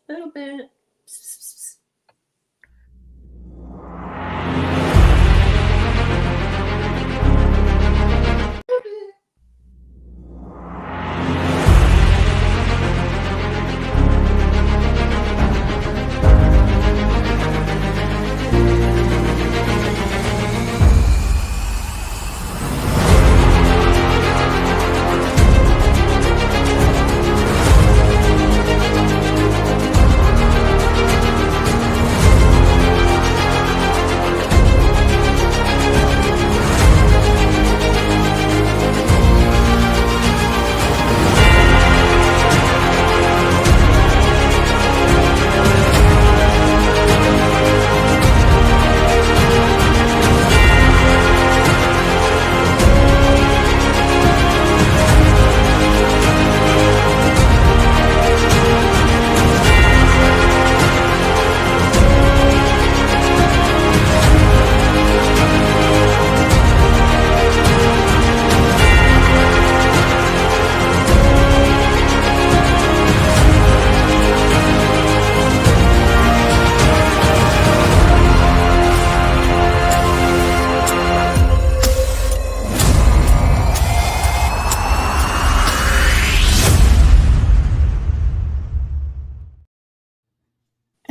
A little bit.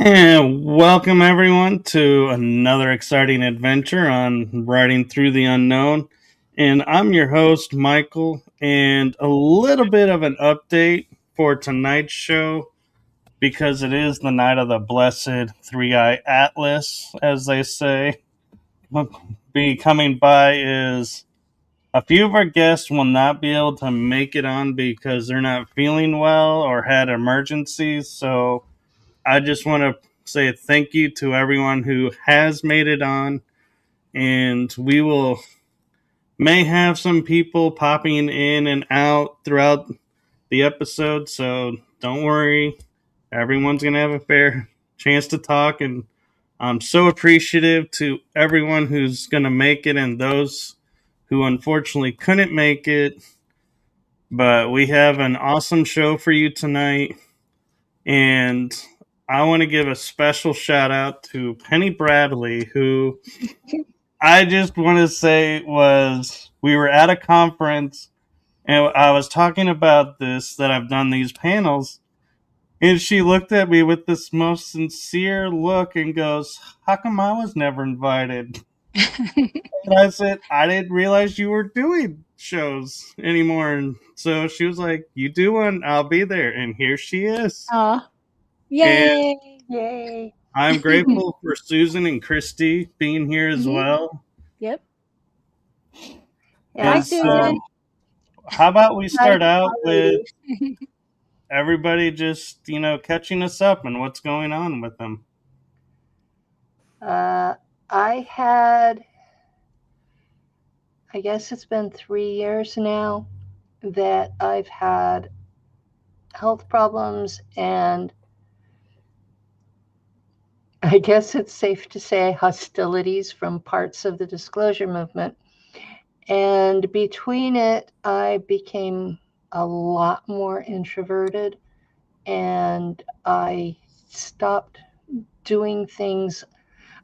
And welcome everyone to another exciting adventure on Riding Through the Unknown. And I'm your host, Michael, and a little bit of an update for tonight's show because it is the night of the blessed three-eye atlas, as they say. Be coming by is a few of our guests will not be able to make it on because they're not feeling well or had emergencies, so I just want to say thank you to everyone who has made it on, and we may have some people popping in and out throughout the episode, so don't worry. Everyone's going to have a fair chance to talk, and I'm so appreciative to everyone who's going to make it and those who unfortunately couldn't make it. But we have an awesome show for you tonight, and I want to give a special shout out to Penny Bradley, who I just want to say we were at a conference and I was talking about this, that I've done these panels, and she looked at me with this most sincere look and goes, "How come I was never invited?" And I said, "I didn't realize you were doing shows anymore." And so she was like, "You do one, I'll be there." And here she is. Aw. And Yay. I'm grateful for Susan and Christy being here as well. Yep. Yeah, Hi, Susan. How about we start out with everybody just, catching us up and what's going on with them? I guess it's been 3 years now that I've had health problems, and I guess it's safe to say hostilities from parts of the disclosure movement. And between it, I became a lot more introverted, and I stopped doing things.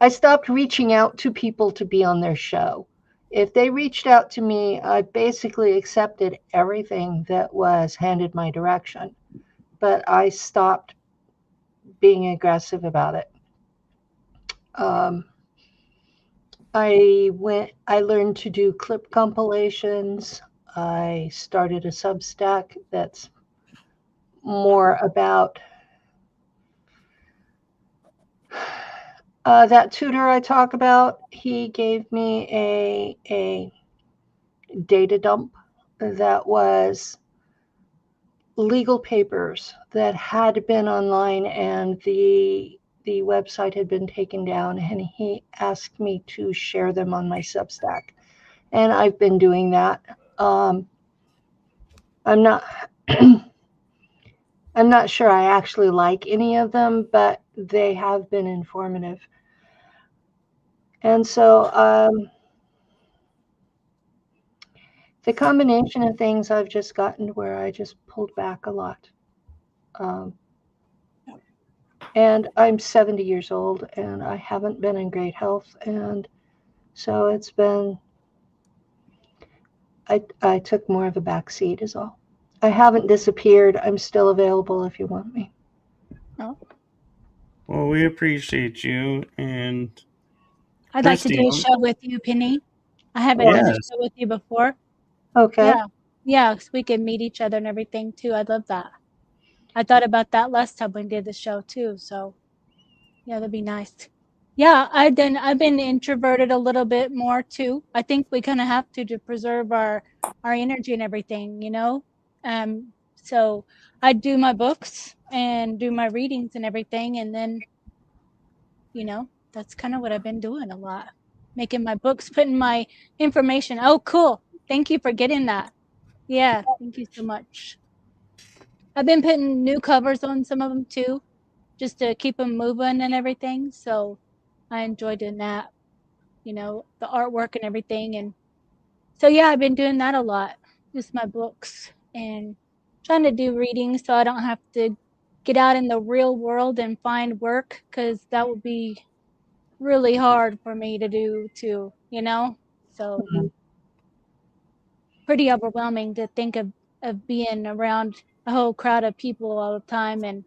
I stopped reaching out to people to be on their show. If they reached out to me, I basically accepted everything that was handed my direction, but I stopped being aggressive about it. I learned to do clip compilations. I started a Substack that's more about that tutor I talk about. He gave me a data dump that was legal papers that had been online, and the website had been taken down, and he asked me to share them on my Substack, and I've been doing that. I'm not I'm not sure I actually like any of them, but they have been informative. And so the combination of things, I've just gotten to where I just pulled back a lot. And I'm 70 years old and I haven't been in great health. And so it's been, I took more of a back seat, is all. I haven't disappeared. I'm still available if you want me. Oh, Well, we appreciate you. And I'd like to do Christy, a show with you, Penny. I haven't done a yes. show with you before. Okay. Yeah. Yeah, so we can meet each other and everything too. I'd love that. I thought about that last time we did the show too. So yeah, that'd be nice. Yeah, I've been introverted a little bit more too. I think we kind of have to preserve our energy and everything, you know. So I do my books and do my readings and everything, and then you know that's kind of what I've been doing a lot, making my books, putting my information. Oh, cool! Thank you for getting that. Yeah, thank you so much. I've been putting new covers on some of them too, just to keep them moving and everything. So I enjoy doing that, you know, the artwork and everything. And so, yeah, I've been doing that a lot, just my books and trying to do readings so I don't have to get out in the real world and find work because that would be really hard for me to do too, you know? So Mhm. pretty overwhelming to think of being around a whole crowd of people all the time, and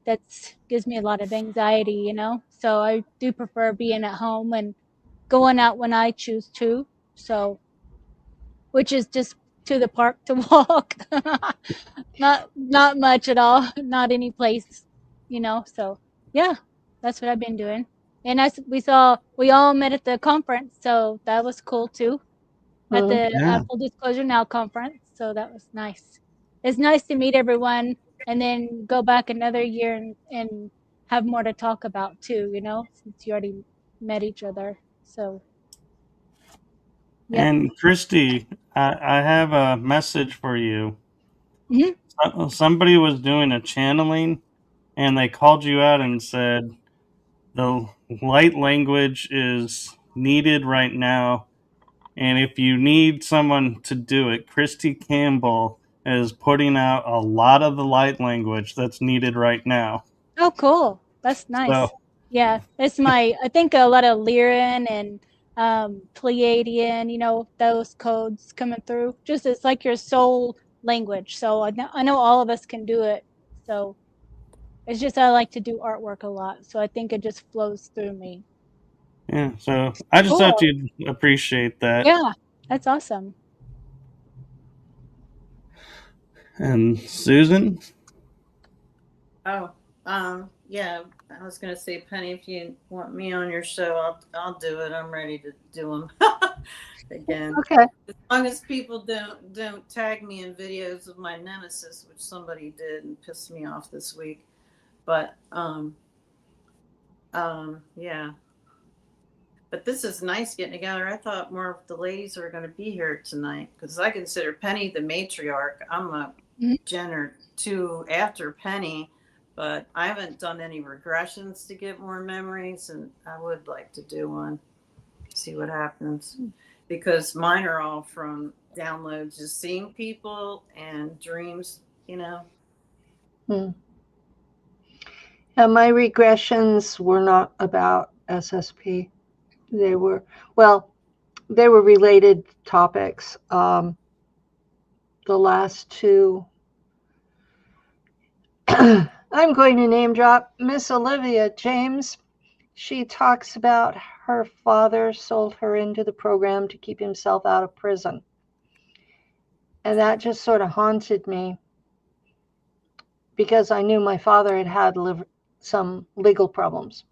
that's gives me a lot of anxiety, you know. So I do prefer being at home and going out when I choose to. So which is just to the park to walk. Not much at all, not any place, you know. So yeah, that's what I've been doing. And we all met at the conference, so that was cool too. At Mhm. the Yeah. Full Disclosure Now conference, so that was nice. It's nice to meet everyone and then go back another year and have more to talk about too, you know, since you already met each other. So, yep. And Christy, I have a message for you. Hmm. Somebody was doing a channeling and they called you out and said the light language is needed right now. And if you need someone to do it, Chrisy Campbell is putting out a lot of the light language that's needed right now. Oh, cool. That's So, nice. Yeah, it's I think a lot of Lyran and Pleiadian, you know, those codes coming through. Just it's like your soul language. So I know all of us can do it. So it's just I like to do artwork a lot. So I think it just flows through me. yeah, so I just thought Cool. you'd appreciate that. Yeah, that's awesome. And Susan? Oh, yeah. I was gonna say, Penny, if you want me on your show, I'll do it. I'm ready to do them again. Okay. As long as people don't tag me in videos of my nemesis, which somebody did and pissed me off this week. But yeah. But this is nice getting together. I thought more of the ladies were going to be here tonight because I consider Penny the matriarch. I'm a Mhm. gen or two after Penny, but I haven't done any regressions to get more memories, and I would like to do one, see what happens. Because mine are all from downloads, just seeing people and dreams, you know. Hmm. And my regressions were not about SSP. They were, well, they were related topics. The last two, I'm going to name drop Miss Olivia James. She talks about her father sold her into the program to keep himself out of prison. And that just sort of haunted me because I knew my father had had some legal problems.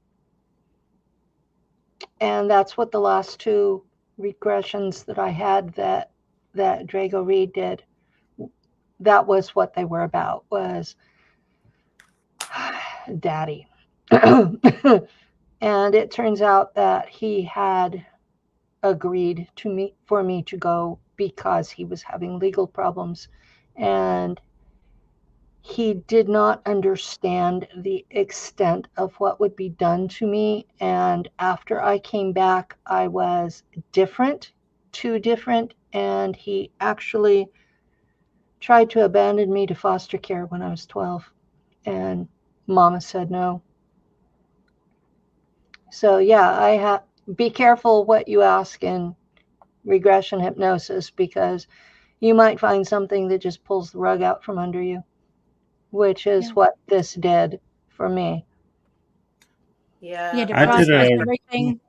And that's what the last two regressions that I had that Drago Reed did. That was what they were about, was daddy. And it turns out that he had agreed for me to go because he was having legal problems, and he did not understand the extent of what would be done to me. And after I came back, I was different, too different, and he actually tried to abandon me to foster care when I was 12, and mama said no. So yeah, be careful what you ask in regression hypnosis, because you might find something that just pulls the rug out from under you, which is what this did for me. Yeah. You had to I did process a- everything.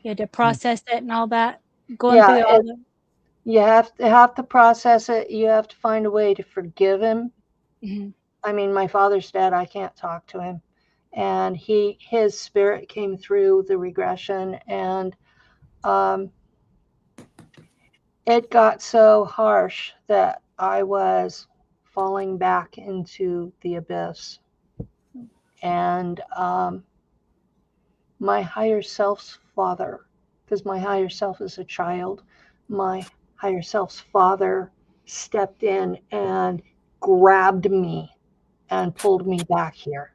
You had to process it and all that. Going through all the. You have to process it. You have to find a way to forgive him. Mm-hmm. I mean, my father's dead. I can't talk to him. And his spirit came through the regression, and it got so harsh that I was falling back into the abyss. And my higher self's father, because my higher self is a child, my higher self's father stepped in and grabbed me and pulled me back here.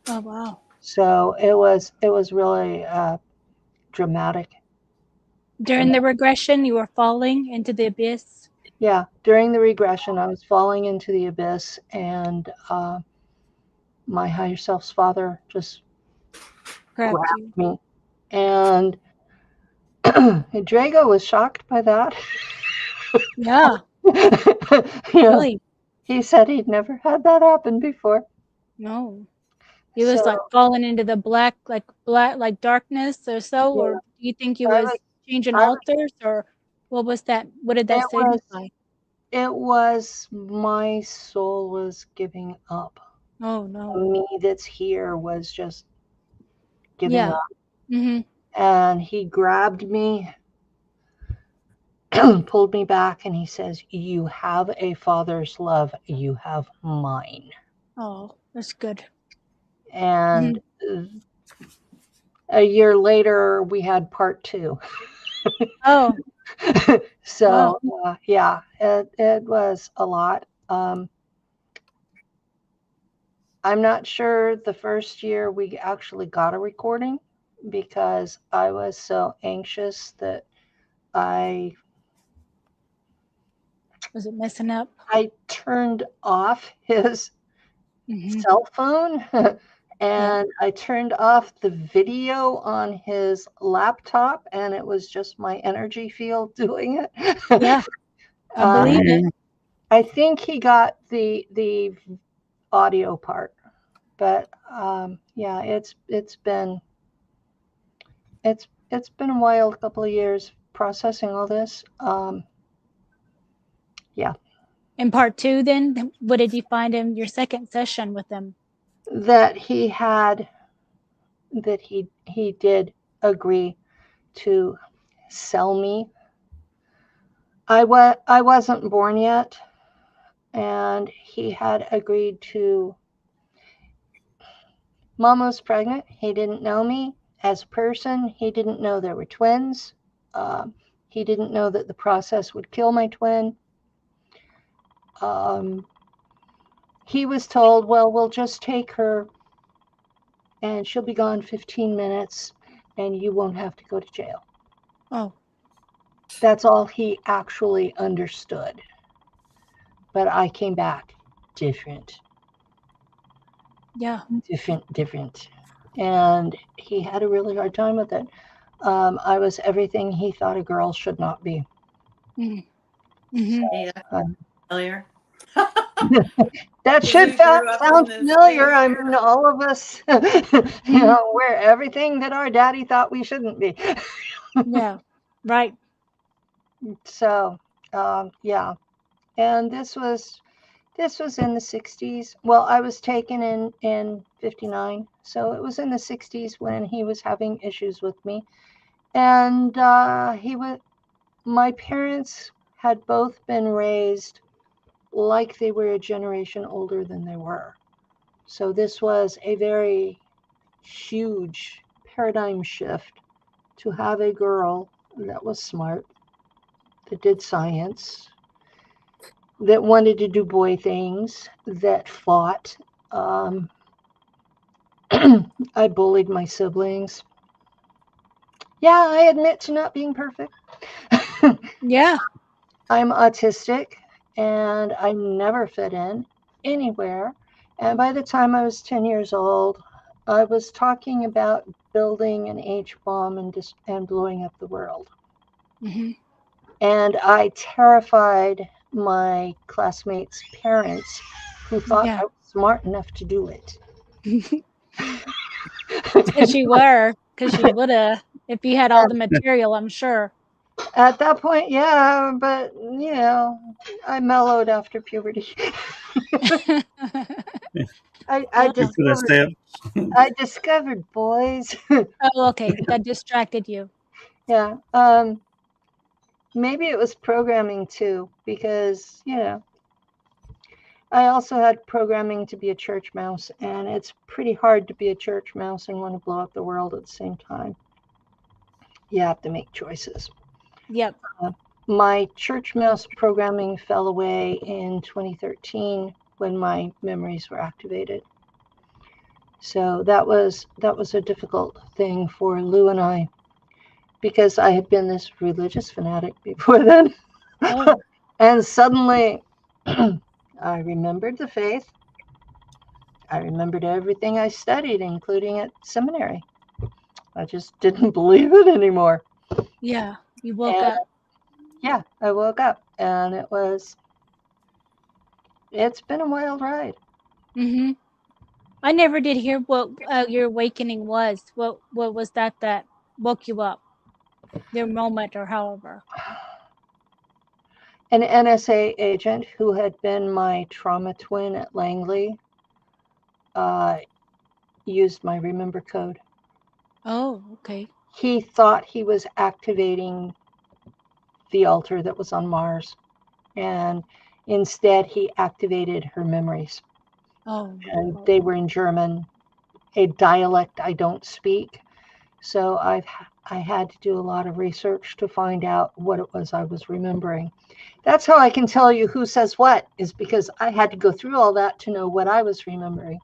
Oh wow! So it was really dramatic. During the regression, you were falling into the abyss. Yeah, during the regression, I was falling into the abyss, and my higher self's father just grabbed me. And Drago was shocked by that. Yeah. Really? He said he'd never had that happen before. No. He was like falling into the black darkness or so, or do you think he was changing altars, or what was that? What did that signify? It was my soul was giving up. Oh no. Me that's here was just giving up. Mm-hmm. And he grabbed me, pulled me back, and he says, "You have a father's love. You have mine." Oh, that's good. And a year later, we had part 2. Oh. So, yeah, it was a lot. I'm not sure the first year we actually got a recording, because I was so anxious that was it messing up? I turned off his cell phone and I turned off the video on his laptop, and it was just my energy field doing it. Yeah, I believe it. I think he got the audio part, but yeah, it's been a wild couple of years processing all this. Yeah. In part 2, then, what did you find in your second session with him? That he did agree to sell me. I wasn't born yet, and he had agreed to. Mom was pregnant. He didn't know me as a person. He didn't know there were twins. He didn't know that the process would kill my twin. He was told, well, we'll just take her and she'll be gone 15 minutes and you won't have to go to jail. Oh. That's all he actually understood. But I came back different. Yeah. Different. And he had a really hard time with it. I was everything he thought a girl should not be. Mm-hmm. Yeah. Familiar. That should sound familiar. I mean, all of us, you know, we're everything that our daddy thought we shouldn't be. Yeah, right. So, yeah. And this was in the 60s. Well, I was taken in 59. So it was in the 60s when he was having issues with me. And my parents had both been raised like they were a generation older than they were. So this was a very huge paradigm shift to have a girl that was smart, that did science, that wanted to do boy things, that fought. I bullied my siblings. Yeah, I admit to not being perfect. Yeah. I'm autistic and I never fit in anywhere. And by the time I was 10 years old, I was talking about building an H-bomb and blowing up the world. Mm-hmm. And I terrified my classmates' parents who thought Yeah. I was smart enough to do it. Because you were, because you would have, if you had all the material, I'm sure. At that point, yeah, but I mellowed after puberty. I discovered boys. Oh, okay. That distracted you. Yeah. Maybe it was programming too, because I also had programming to be a church mouse, and it's pretty hard to be a church mouse and want to blow up the world at the same time. You have to make choices. Yep. My church mouse programming fell away in 2013 when my memories were activated. So that was a difficult thing for Lou and I, because I had been this religious fanatic before then. Oh. And suddenly I remembered the faith. I remembered everything I studied, including at seminary. I just didn't believe it anymore. Yeah. You woke up. Yeah, I woke up, and it's been a wild ride. Mm-hmm. I never did hear what your awakening was. What was that woke you up? Your moment, or however. An NSA agent who had been my trauma twin at Langley used my remember code. Oh, okay. He thought he was activating the altar that was on Mars, and instead he activated her memories. Oh. And they were in German, a dialect I don't speak. So I had to do a lot of research to find out what it was I was remembering. That's how I can tell you who says what, is because I had to go through all that to know what I was remembering.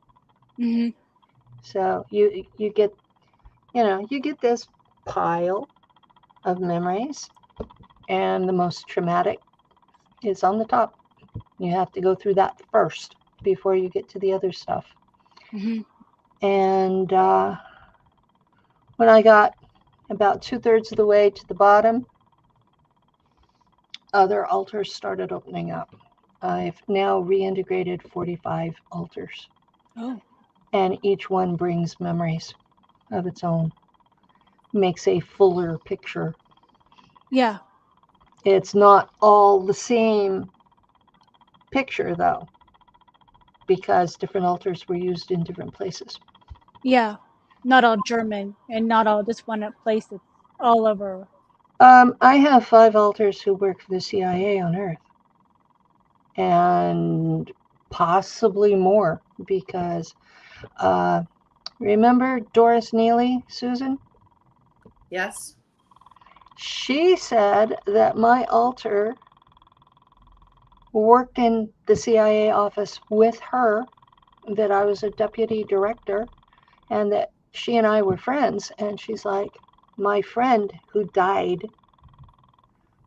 Mm-hmm. So you get this pile of memories, and the most traumatic is on the top. You have to go through that first before you get to the other stuff. Mm-hmm. And when I got about 2/3 of the way to the bottom, other altars started opening up. I've now reintegrated 45 altars. Oh. And each one brings memories of its own, makes a fuller picture. Yeah. It's not all the same picture, though, because different altars were used in different places. Yeah. Not all German, and not all just one place. It's all over. I have 5 altars who work for the CIA on Earth, and possibly more, because remember Doris Neely, Susan? Yes. She said that my altar worked in the CIA office with her, that I was a deputy director, and that she and I were friends. And she's like, my friend who died,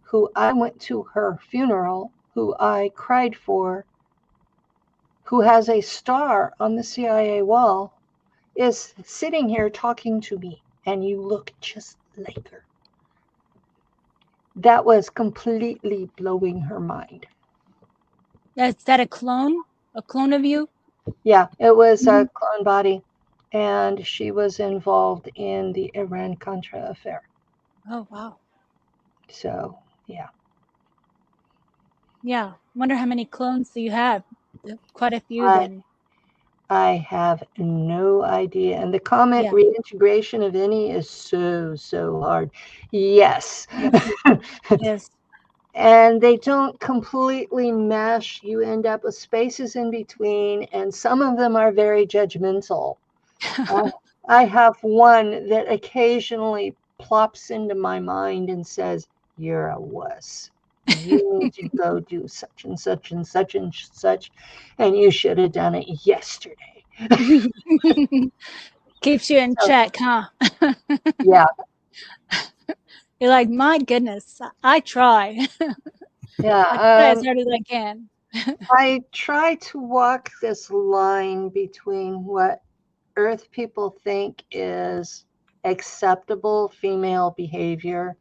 who I went to her funeral, who I cried for, who has a star on the CIA wall, is sitting here talking to me, and you look just like her. That was completely blowing her mind. Is that a clone? A clone of you? Yeah, it was a clone body, and she was involved in the Iran-Contra affair. Oh, wow. So, yeah. Yeah. Wonder how many clones do you have? Quite a few then. I have no idea. And the comment reintegration of any is so hard. Yes. Yes. And they don't completely mesh. You end up with spaces in between, and some of them are very judgmental. I have one that occasionally plops into my mind and says, you're a wuss. You need to go do such and such and such and such, and you should have done it yesterday. Keeps you in check, huh? Yeah. You're like, my goodness, I try. Yeah. I try as hard as I can. I try to walk this line between what Earth people think is acceptable female behavior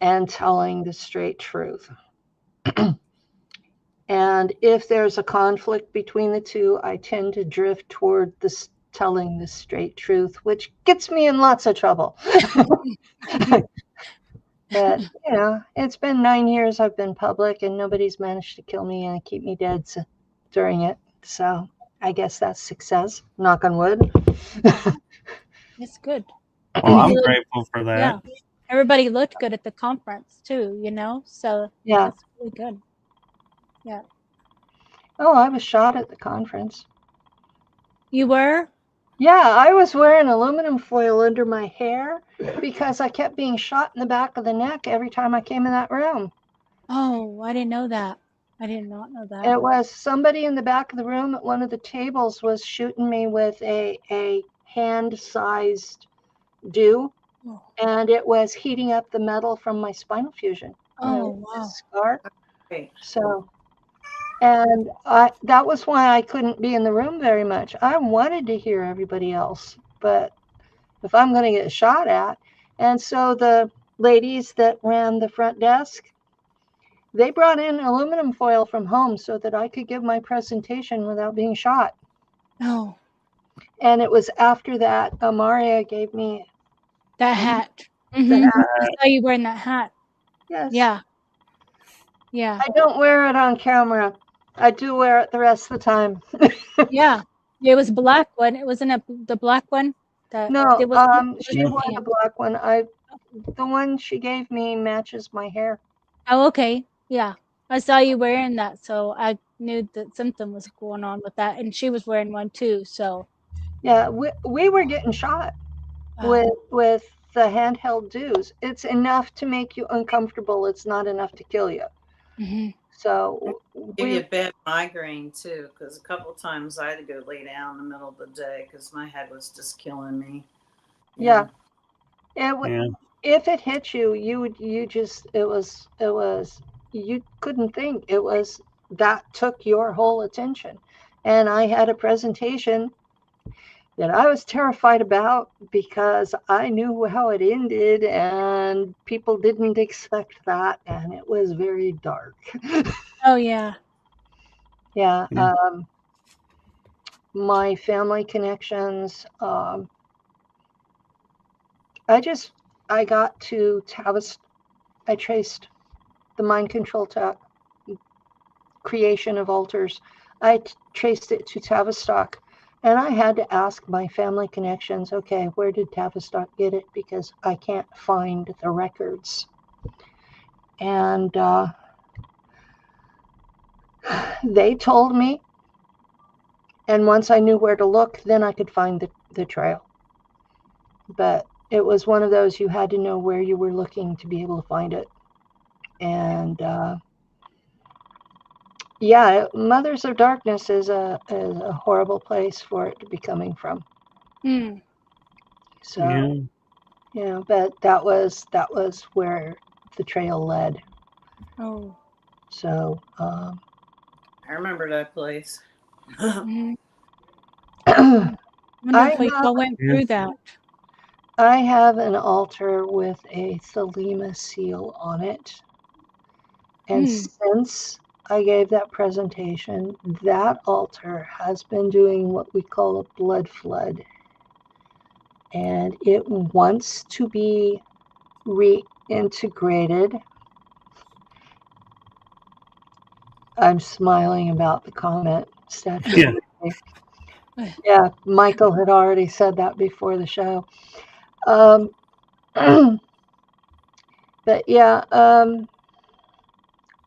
and telling the straight truth. And if there's a conflict between the two, I tend to drift toward this telling the straight truth, which gets me in lots of trouble. But, you know, it's been 9 years I've been public and nobody's managed to kill me and keep me dead during it. So I guess that's success. Knock on wood. It's good. Well, I'm grateful for that. Yeah. Everybody looked good at the conference too, you know? So Yeah. that's really good. Yeah. Oh, I was shot at the conference. You were? Yeah, I was wearing aluminum foil under my hair because I kept being shot in the back of the neck every time I came in that room. Oh, I didn't know that. I did not know that. It was somebody in the back of the room at one of the tables was shooting me with a hand-sized dew, and it was heating up the metal from my spinal fusion. Oh, wow. Scar. Okay. So, and that was why I couldn't be in the room very much. I wanted to hear everybody else, but if I'm going to get shot at, and so the ladies that ran the front desk, they brought in aluminum foil from home so that I could give my presentation without being shot. Oh. And it was after that Amoreena gave me that hat. The hat. I saw you wearing that hat. Yes. Yeah. Yeah. I don't wear it on camera. I do wear it the rest of the time. Yeah. It was black one. It wasn't the black one. No, it was, she wore the black one. The one she gave me matches my hair. Oh, okay. Yeah. I saw you wearing that, so I knew that something was going on with that, and she was wearing one too. So yeah, we were getting shot with the handheld dews. It's enough to make you uncomfortable. It's not enough to kill you. Mm-hmm. So give you a bad migraine too, because a couple of times I had to go lay down in the middle of the day because my head was just killing me. Yeah. If it hit you, you couldn't think. It was that took your whole attention. And I had a presentation that I was terrified about because I knew how it ended and people didn't expect that, and it was very dark. Oh yeah. Yeah. My family connections, I got to Tavistock. I traced the mind control creation of altars. I traced it to Tavistock, and I had to ask my family connections, okay, where did Tavistock get it? Because I can't find the records. And they told me, and once I knew where to look, then I could find the trail. But it was one of those, you had to know where you were looking to be able to find it. And yeah, Mothers of Darkness is a horrible place for it to be coming from. So, you know, but that was where the trail led. Oh. So I remember that place. I wonder if we all went through that. I have an altar with a Thelema seal on it. And since I gave that presentation, that altar has been doing what we call a blood flood. And it wants to be reintegrated. I'm smiling about the comment statue. Yeah, Michael had already said that before the show. But yeah,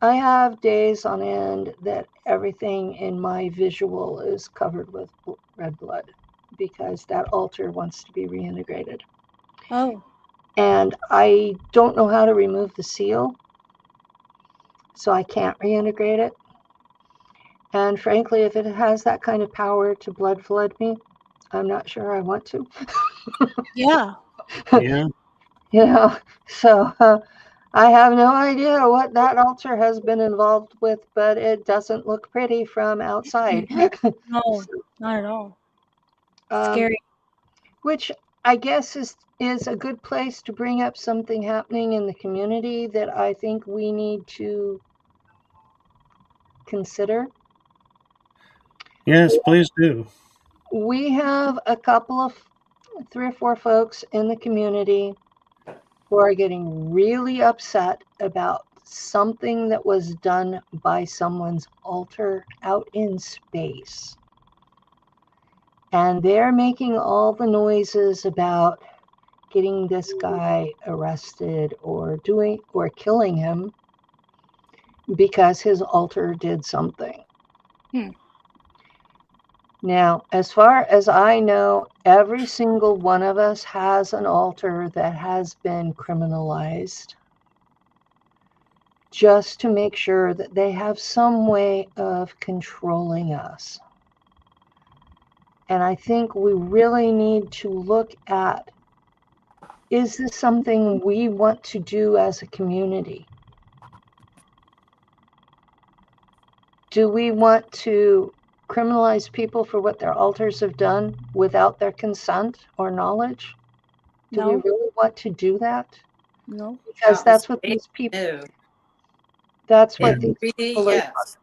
I have days on end that everything in my visual is covered with red blood because that altar wants to be reintegrated. Oh. And I don't know how to remove the seal, so I can't reintegrate it. And frankly, if it has that kind of power to blood flood me, I'm not sure I want to. Yeah. Yeah. So I have no idea what that altar has been involved with, but it doesn't look pretty from outside. No, not at all. Scary. Which I guess is a good place to bring up something happening in the community that I think we need to consider. Yes, please do. We have a couple of 3 or 4 folks in the community who are getting really upset about something that was done by someone's altar out in space. And they're making all the noises about getting this guy arrested or killing him because his altar did something. Now, as far as I know, every single one of us has an altar that has been criminalized just to make sure that they have some way of controlling us. And I think we really need to look at, is this something we want to do as a community? Do we want to criminalize people for what their altars have done without their consent or knowledge? Do we really want to do that? No. Because that's what these people. No. That's what these people are. Yes.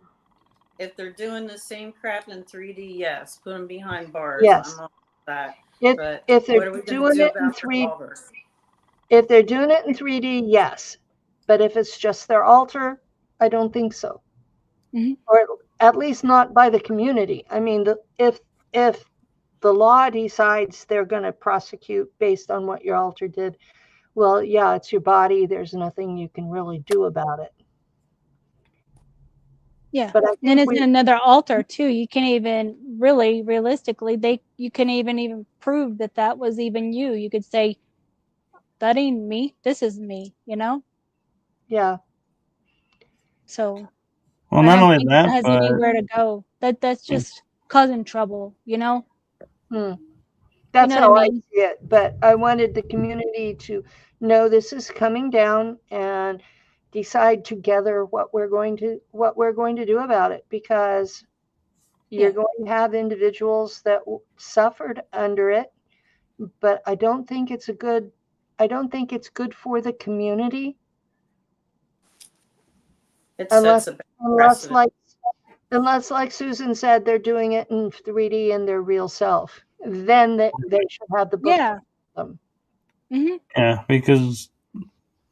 If they're doing the same crap in 3D, yes, put them behind bars. Yes. I'm on that. If they're doing it in 3D, if they're doing it in 3D, yes. But if it's just their altar, I don't think so. Or at least not by the community. I mean, if the law decides they're going to prosecute based on what your altar did, well, yeah, it's your body. There's nothing you can really do about it. Yeah, but then it's another altar too. You can't even really, realistically, you can even prove that was even you. You could say, that ain't me. This is me. You know. Yeah. So. Well, not only that, has anywhere to go. That's just causing trouble. You know. That's how I see it. But I wanted the community to know this is coming down and decide together what we're going to do about it, because you're going to have individuals that suffered under it, but I don't think it's good for the community. Unless like Susan said, they're doing it in 3D in their real self, then they should have the book. Yeah, because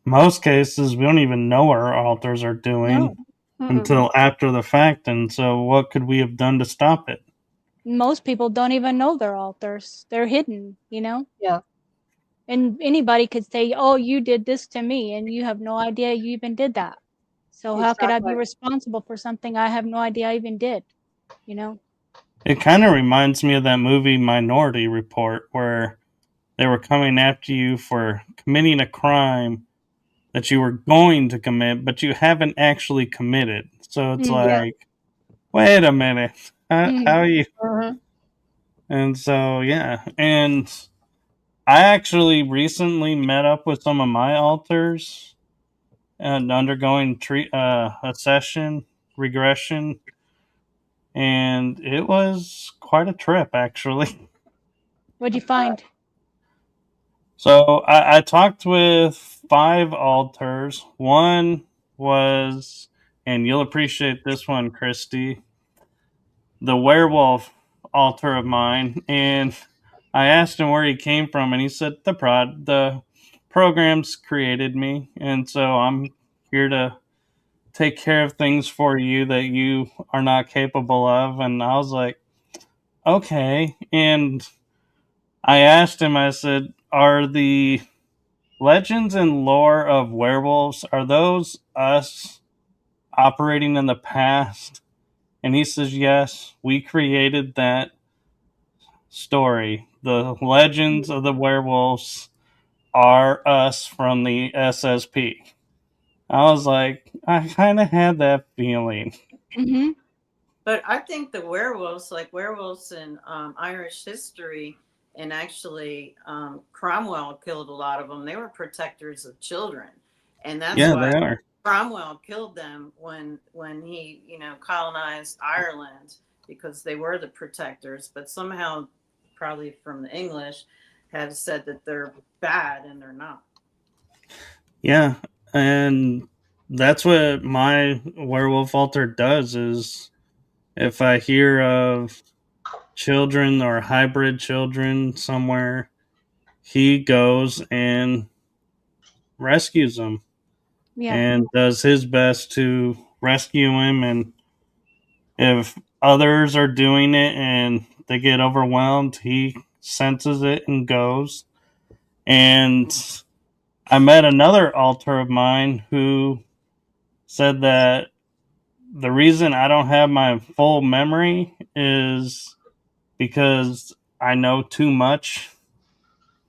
most cases we don't even know what our altars are doing until after the fact, and so what could we have done to stop it? Most people don't even know their altars. They're hidden, you know? Yeah. And anybody could say, oh, you did this to me, and you have no idea you even did that. So how could I be responsible for something I have no idea I even did? You know? It kind of reminds me of that movie Minority Report, where they were coming after you for committing a crime that you were going to commit, but you haven't actually committed. So it's like, wait a minute, how are you? And so, yeah. And I actually recently met up with some of my altars and undergoing a session regression, and it was quite a trip, actually. What'd you find? So I talked with 5 altars. One was, and you'll appreciate this one, Christy, the werewolf altar of mine. And I asked him where he came from, and he said the programs created me, and so I'm here to take care of things for you that you are not capable of. And I was like, okay. And I asked him, I said, are the legends and lore of werewolves, are those us operating in the past? And he says, yes, we created that story. The legends of the werewolves are us from the SSP. I was like, I kind of had that feeling. But I think the werewolves, like werewolves in Irish history, and actually Cromwell killed a lot of them. They were protectors of children, and that's why Cromwell killed them when he colonized Ireland, because they were the protectors. But somehow probably from the English, have said that they're bad and they're not. Yeah, and that's what my werewolf altar does. Is if I hear of children or hybrid children somewhere, he goes and rescues them and does his best to rescue him. And if others are doing it and they get overwhelmed, he senses it and goes. And I met another altar of mine who said that the reason I don't have my full memory is because I know too much.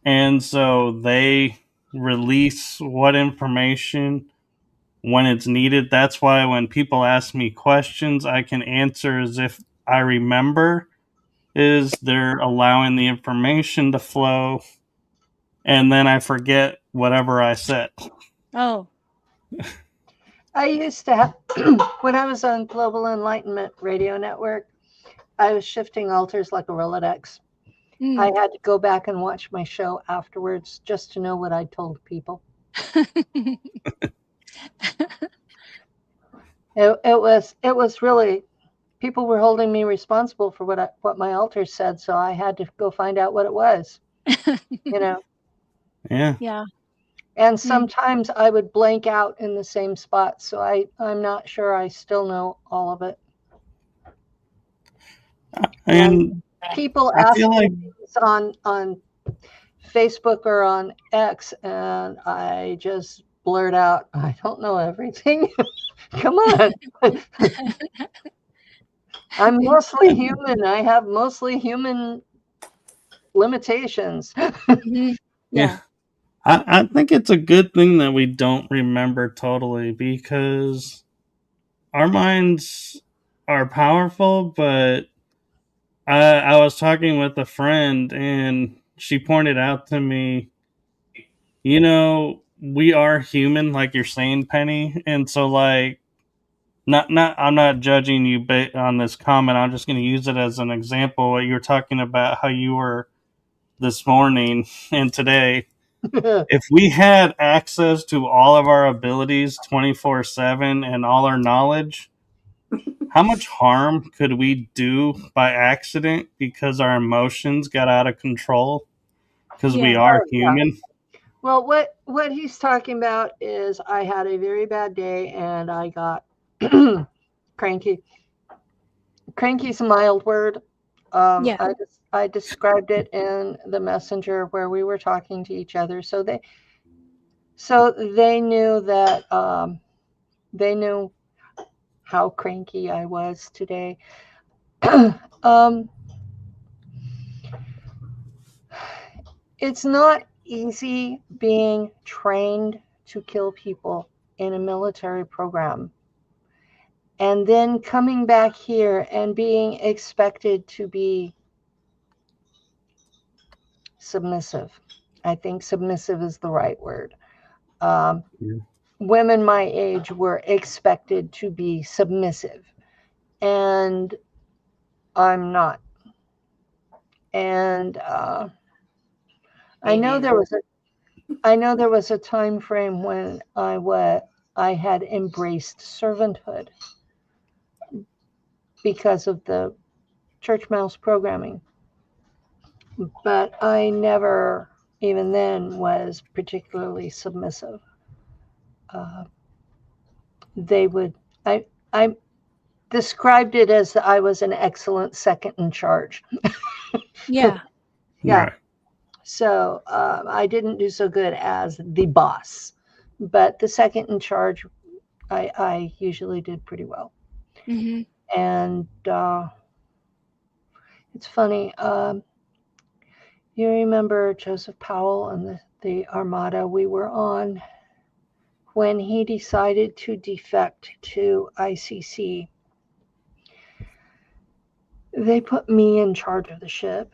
And so they release what information when it's needed. That's why when people ask me questions, I can answer as if I remember, is they're allowing the information to flow, and then I forget whatever I said. Oh. I used to have, when I was on Global Enlightenment Radio Network, I was shifting altars like a Rolodex. I had to go back and watch my show afterwards just to know what I told people. It was really, people were holding me responsible for what my altar said, so I had to go find out what it was. You know. Yeah. Yeah. And sometimes I would blank out in the same spot, so I'm not sure I still know all of it. And people ask me things on Facebook or on X, and I just blurt out, I don't know everything. Come on. I'm mostly human. I have mostly human limitations. Yeah. I think it's a good thing that we don't remember totally, because our minds are powerful, but I was talking with a friend and she pointed out to me, you know, we are human, like you're saying, Penny. And so, like, I'm not judging you on this comment. I'm just going to use it as an example. What you were talking about, how you were this morning and today. If we had access to all of our abilities 24/7 and all our knowledge, how much harm could we do by accident because our emotions got out of control? Because we are human. Yeah. Well, what he's talking about is I had a very bad day and I got cranky. Cranky's a mild word. I described it in the messenger where we were talking to each other. So they knew that they knew how cranky I was today. It's not easy being trained to kill people in a military program, and then coming back here and being expected to be submissive. I think submissive is the right word. Women my age were expected to be submissive, and I'm not. And I know there was a time frame when I had embraced servanthood because of the church mouse programming, but I never, even then, was particularly submissive. I described it as I was an excellent second in charge. Yeah. Yeah. So I didn't do so good as the boss, but the second in charge, I usually did pretty well. And it's funny. You remember Joseph Powell and the Armada we were on when he decided to defect to ICC. They put me in charge of the ship.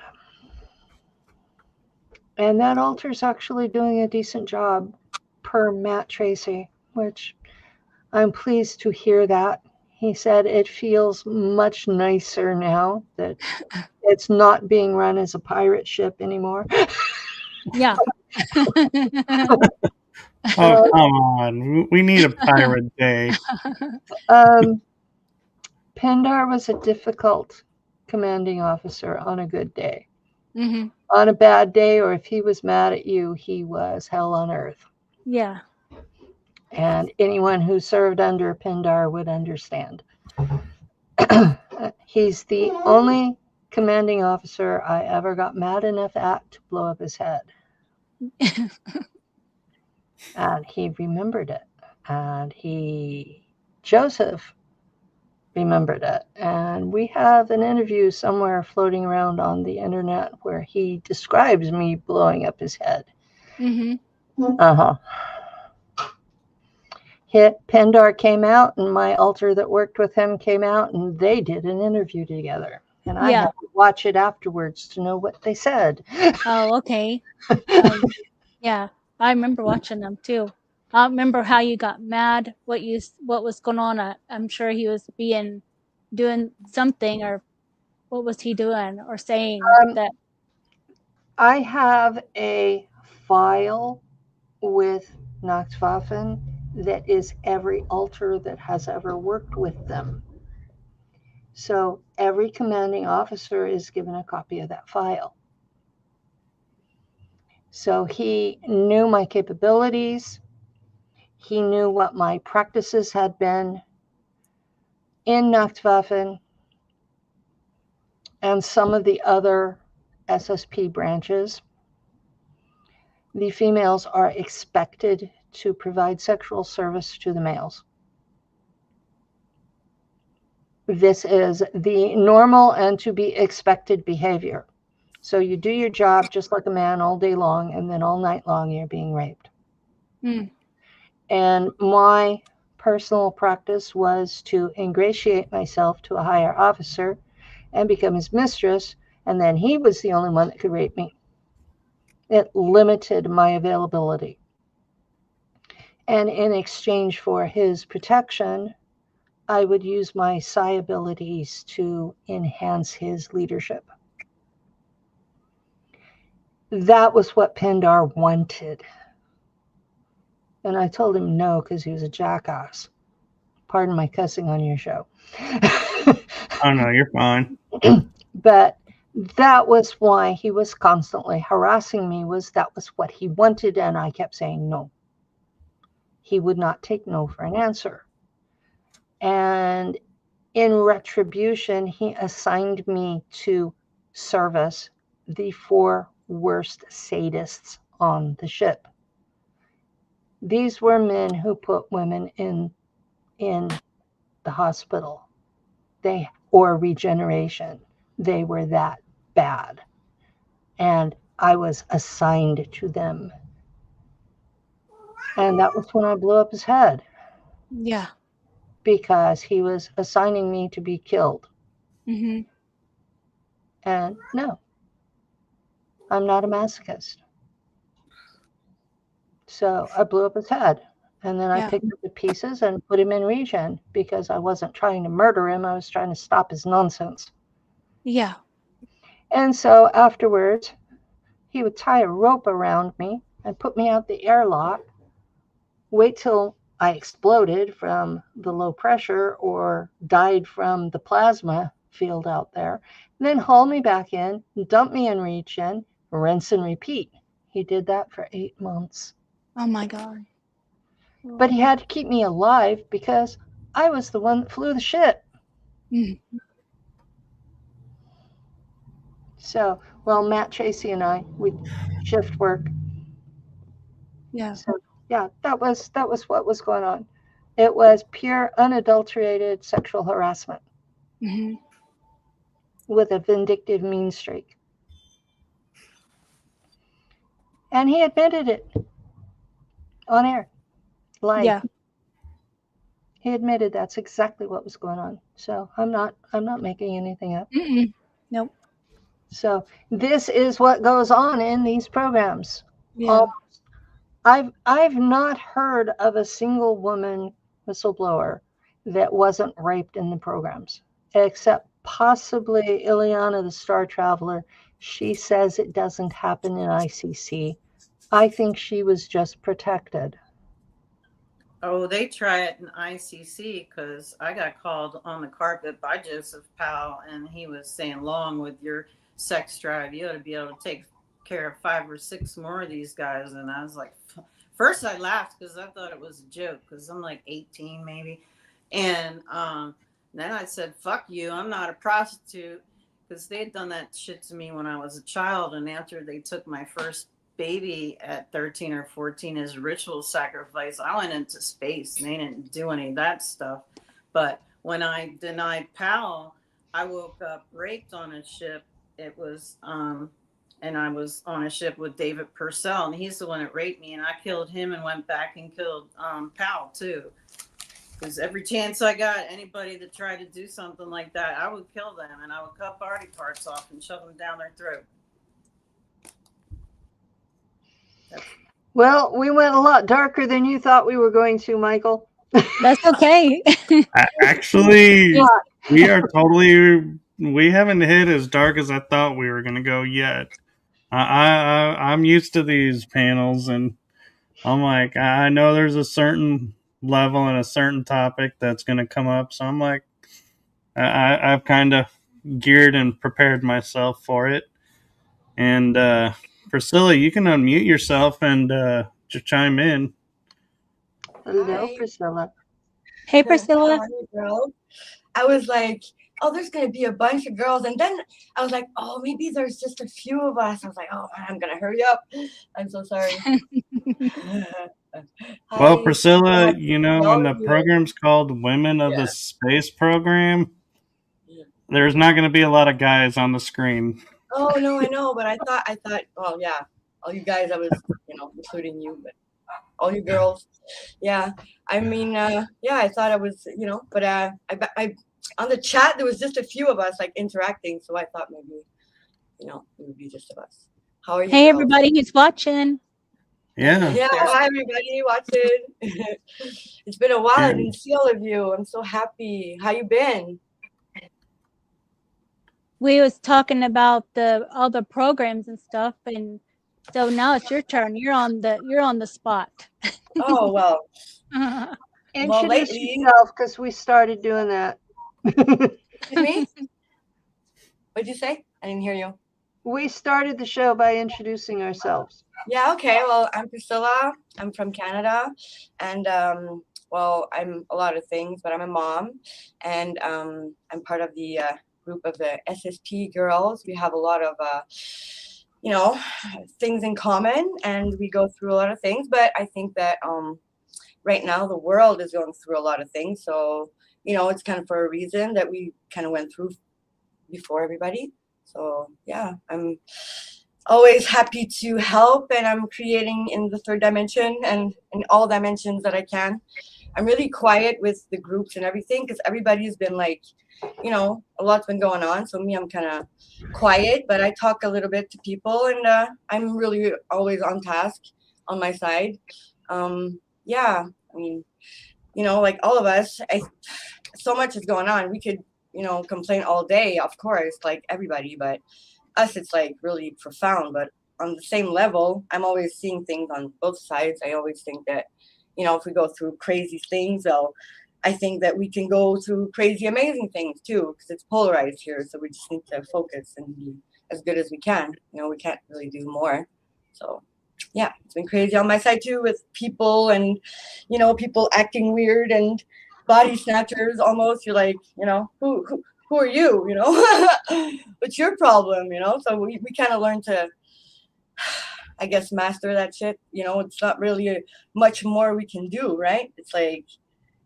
And that altar's actually doing a decent job per Matt Tracy, which I'm pleased to hear that. He said it feels much nicer now that it's not being run as a pirate ship anymore. Yeah. Oh, come on. We need a pirate day. Pendar was a difficult commanding officer on a good day. Mm-hmm. On a bad day, or if he was mad at you, he was hell on earth. Yeah. And anyone who served under Pendar would understand. He's the only commanding officer I ever got mad enough at to blow up his head. And he remembered it. And Joseph remembered it. And we have an interview somewhere floating around on the internet where he describes me blowing up his head. Mm-hmm. Uh-huh. Pendar came out, and my alter that worked with him came out, and they did an interview together. And I had to watch it afterwards to know what they said. Oh, okay. Yeah, I remember watching them too. I remember how you got mad, what was going on. I'm sure he was doing something, or what was he doing or saying that? I have a file with Nachtwaffen that is every alter that has ever worked with them. So every commanding officer is given a copy of that file. So he knew my capabilities. He knew what my practices had been in Nachtwaffen and some of the other SSP branches. The females are expected to provide sexual service to the males. This is the normal and to be expected behavior. So you do your job just like a man all day long, and then all night long you're being raped. Mm. And my personal practice was to ingratiate myself to a higher officer and become his mistress, and then he was the only one that could rape me. It limited my availability. And in exchange for his protection, I would use my psi abilities to enhance his leadership. That was what Pendar wanted. And I told him no, because he was a jackass. Pardon my cussing on your show. Oh, no, you're fine. But that was why he was constantly harassing me, that was what he wanted, and I kept saying no. He would not take no for an answer. And in retribution, he assigned me to service the 4 worst sadists on the ship. These were men who put women in the hospital, or regeneration. They were that bad. And I was assigned to them. And that was when I blew up his head. Yeah. Because he was assigning me to be killed. Mm-hmm. And no, I'm not a masochist. So I blew up his head. And then I picked up the pieces and put him in regen, because I wasn't trying to murder him. I was trying to stop his nonsense. Yeah. And so afterwards, he would tie a rope around me and put me out the airlock, wait till I exploded from the low pressure or died from the plasma field out there, and then haul me back in, dump me in regen, rinse and repeat. He did that for 8 months. Oh my God. But he had to keep me alive because I was the one that flew the ship. Mm. So, well, Matt Tracy and I, we shift work. Yeah. So, yeah, that was what was going on. It was pure, unadulterated sexual harassment. Mm-hmm. With a vindictive mean streak. And he admitted it on air, live. Yeah. He admitted that's exactly what was going on. So I'm not making anything up. Mm-mm. Nope. So this is what goes on in these programs. Yeah. I've not heard of a single woman whistleblower that wasn't raped in the programs, except possibly Ileana, the Star Traveler. She says it doesn't happen in ICC. I think she was just protected. Oh, they try it in ICC because I got called on the carpet by Joseph Powell, and he was saying, "Long with your sex drive, you ought to be able to take care of 5 or 6 more of these guys." And I was like, first I laughed because I thought it was a joke because I'm like 18 maybe, and then I said, "Fuck you, I'm not a prostitute," because they had done that shit to me when I was a child, and after they took my first baby at 13 or 14 as ritual sacrifice, I went into space and they didn't do any of that stuff. But when I denied Powell, I woke up raped on a ship. It was and I was on a ship with David Purcell, and he's the one that raped me, and I killed him and went back and killed Powell too, because every chance I got, anybody that tried to do something like that, I would kill them, and I would cut body parts off and shove them down their throat. Well, we went a lot darker than you thought we were going to, Michael. That's okay. Actually, we haven't hit as dark as I thought we were going to go yet. I'm used to these panels, and I'm like, I know there's a certain level and a certain topic that's going to come up. So I'm like, I've kind of geared and prepared myself for it. And Priscilla, you can unmute yourself and just chime in. Hello, Hi. Priscilla. Hey, Priscilla. How are you, girl? I was like, oh, there's going to be a bunch of girls. And then I was like, oh, maybe there's just a few of us. I was like, oh, man, I'm going to hurry up. I'm so sorry. Well, Hi. Priscilla, you know, How when are the you? program's called Women of Yeah. the Space Program, Yeah. there's not going to be a lot of guys on the screen. Oh, no, I know. But I thought, well, yeah, all you guys, I was, including you, but all you girls. Yeah. I mean, yeah, I thought I was, but I on the chat, there was just a few of us like interacting. So I thought maybe, it would be just of us. How are you? Hey, girls? everybody who's watching. Yeah. Yeah, hi everybody watching. It's been a while. I didn't see all of you. I'm so happy. How you been? We was talking about all the programs and stuff, and so now it's your turn. You're on the spot. Oh well. Introduce lately, yourself, because we started doing that. excuse me. What'd you say? I didn't hear you. We started the show by introducing ourselves. Yeah. Okay. Well, I'm Priscilla. I'm from Canada, and well, I'm a lot of things, but I'm a mom, and I'm part of the group of the SSP girls. We have a lot of things in common, and we go through a lot of things. But I think that right now the world is going through a lot of things, so it's kind of for a reason that we kind of went through before everybody. So yeah, I'm always happy to help, and I'm creating in the third dimension and in all dimensions that I can. I'm really quiet with the groups and everything because everybody's been like, a lot's been going on. So me, I'm kind of quiet, but I talk a little bit to people, and I'm really always on task on my side. Yeah, I mean, like all of us, so much is going on. We could, complain all day, of course, like everybody, but us, it's like really profound. But on the same level, I'm always seeing things on both sides. I always think that, if we go through crazy things, I think that we can go through crazy, amazing things too, because it's polarized here. So we just need to focus and be as good as we can. We can't really do more. So yeah, it's been crazy on my side too, with people and, people acting weird and body snatchers almost. You're like, who are you? What's your problem? So we kind of learn to, I guess, master that shit. It's not really much more we can do, right? It's like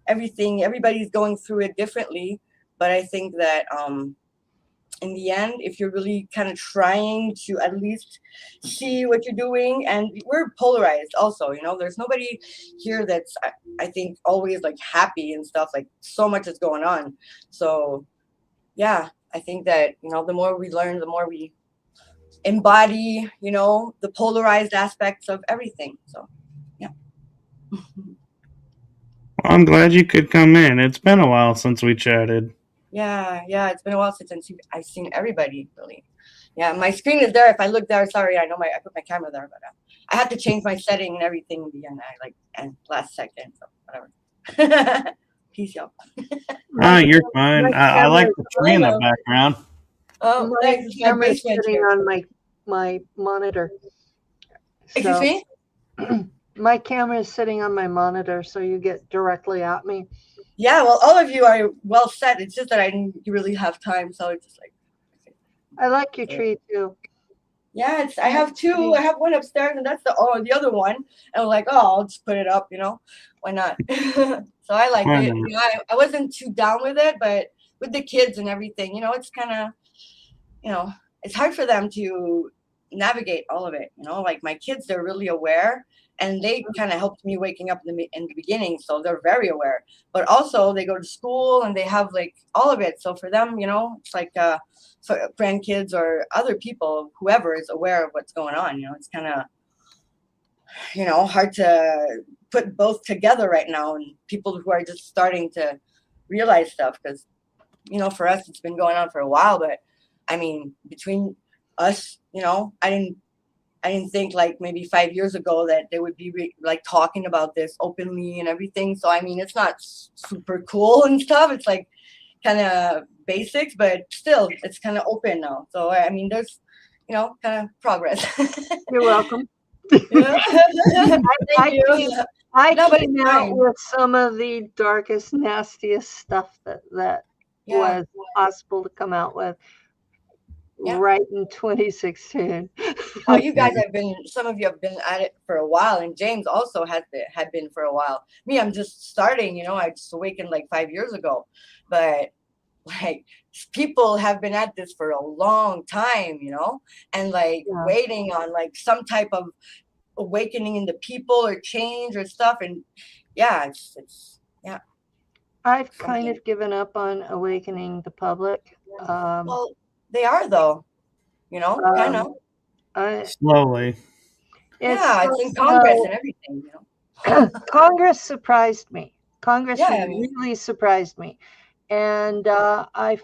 everybody's going through it differently. But I think that in the end, if you're really kind of trying to at least see what you're doing, and we're polarized also, there's nobody here that's, I think, always like happy and stuff. Like so much is going on. So yeah, I think that, the more we learn, the more we embody, the polarized aspects of everything. So yeah. I'm glad you could come in. It's been a while since we chatted. Yeah, it's been a while since I've seen everybody, really. Yeah, my screen is there. If I look there, sorry, I know I put my camera there, but I had to change my setting and everything again. And last second, so whatever. Peace, y'all. You're fine. I like the tree in the background. Oh, thanks. It's my camera's basement sitting here. on my monitor. Excuse me? My camera is sitting on my monitor, so you get directly at me. Yeah, well, all of you are well set. It's just that I didn't really have time, so it's just like. I like your tree too. Yeah, I have two. I have one upstairs, and that's the other one. And I'm like, oh, I'll just put it up. Why not? So I like it. I wasn't too down with it, but with the kids and everything, it's kind of, it's hard for them to navigate all of it. Like my kids, they're really aware. And they kind of helped me waking up in the beginning, so they're very aware. But also, they go to school and they have like all of it. So for them, it's like for grandkids or other people, whoever is aware of what's going on. It's kind of hard to put both together right now, and people who are just starting to realize stuff because for us it's been going on for a while. But I mean, between us, I didn't think like maybe 5 years ago that they would be like talking about this openly and everything. So, I mean, it's not super cool and stuff. It's like kind of basics, but still it's kind of open now. So, I mean, there's, kind of progress. You're welcome. Thank you. I came out with some of the darkest, nastiest stuff that was possible to come out with. Yeah. Right in 2016. Oh, you guys some of you have been at it for a while, and James also had been for a while. Me, I'm just starting, I just awakened like 5 years ago, but like people have been at this for a long time, and like waiting on like some type of awakening in the people or change or stuff. And it's I've kind of given up on awakening the public. Well, they are though, kind of slowly. It's in Congress and everything. Congress surprised me. Congress really surprised me, and I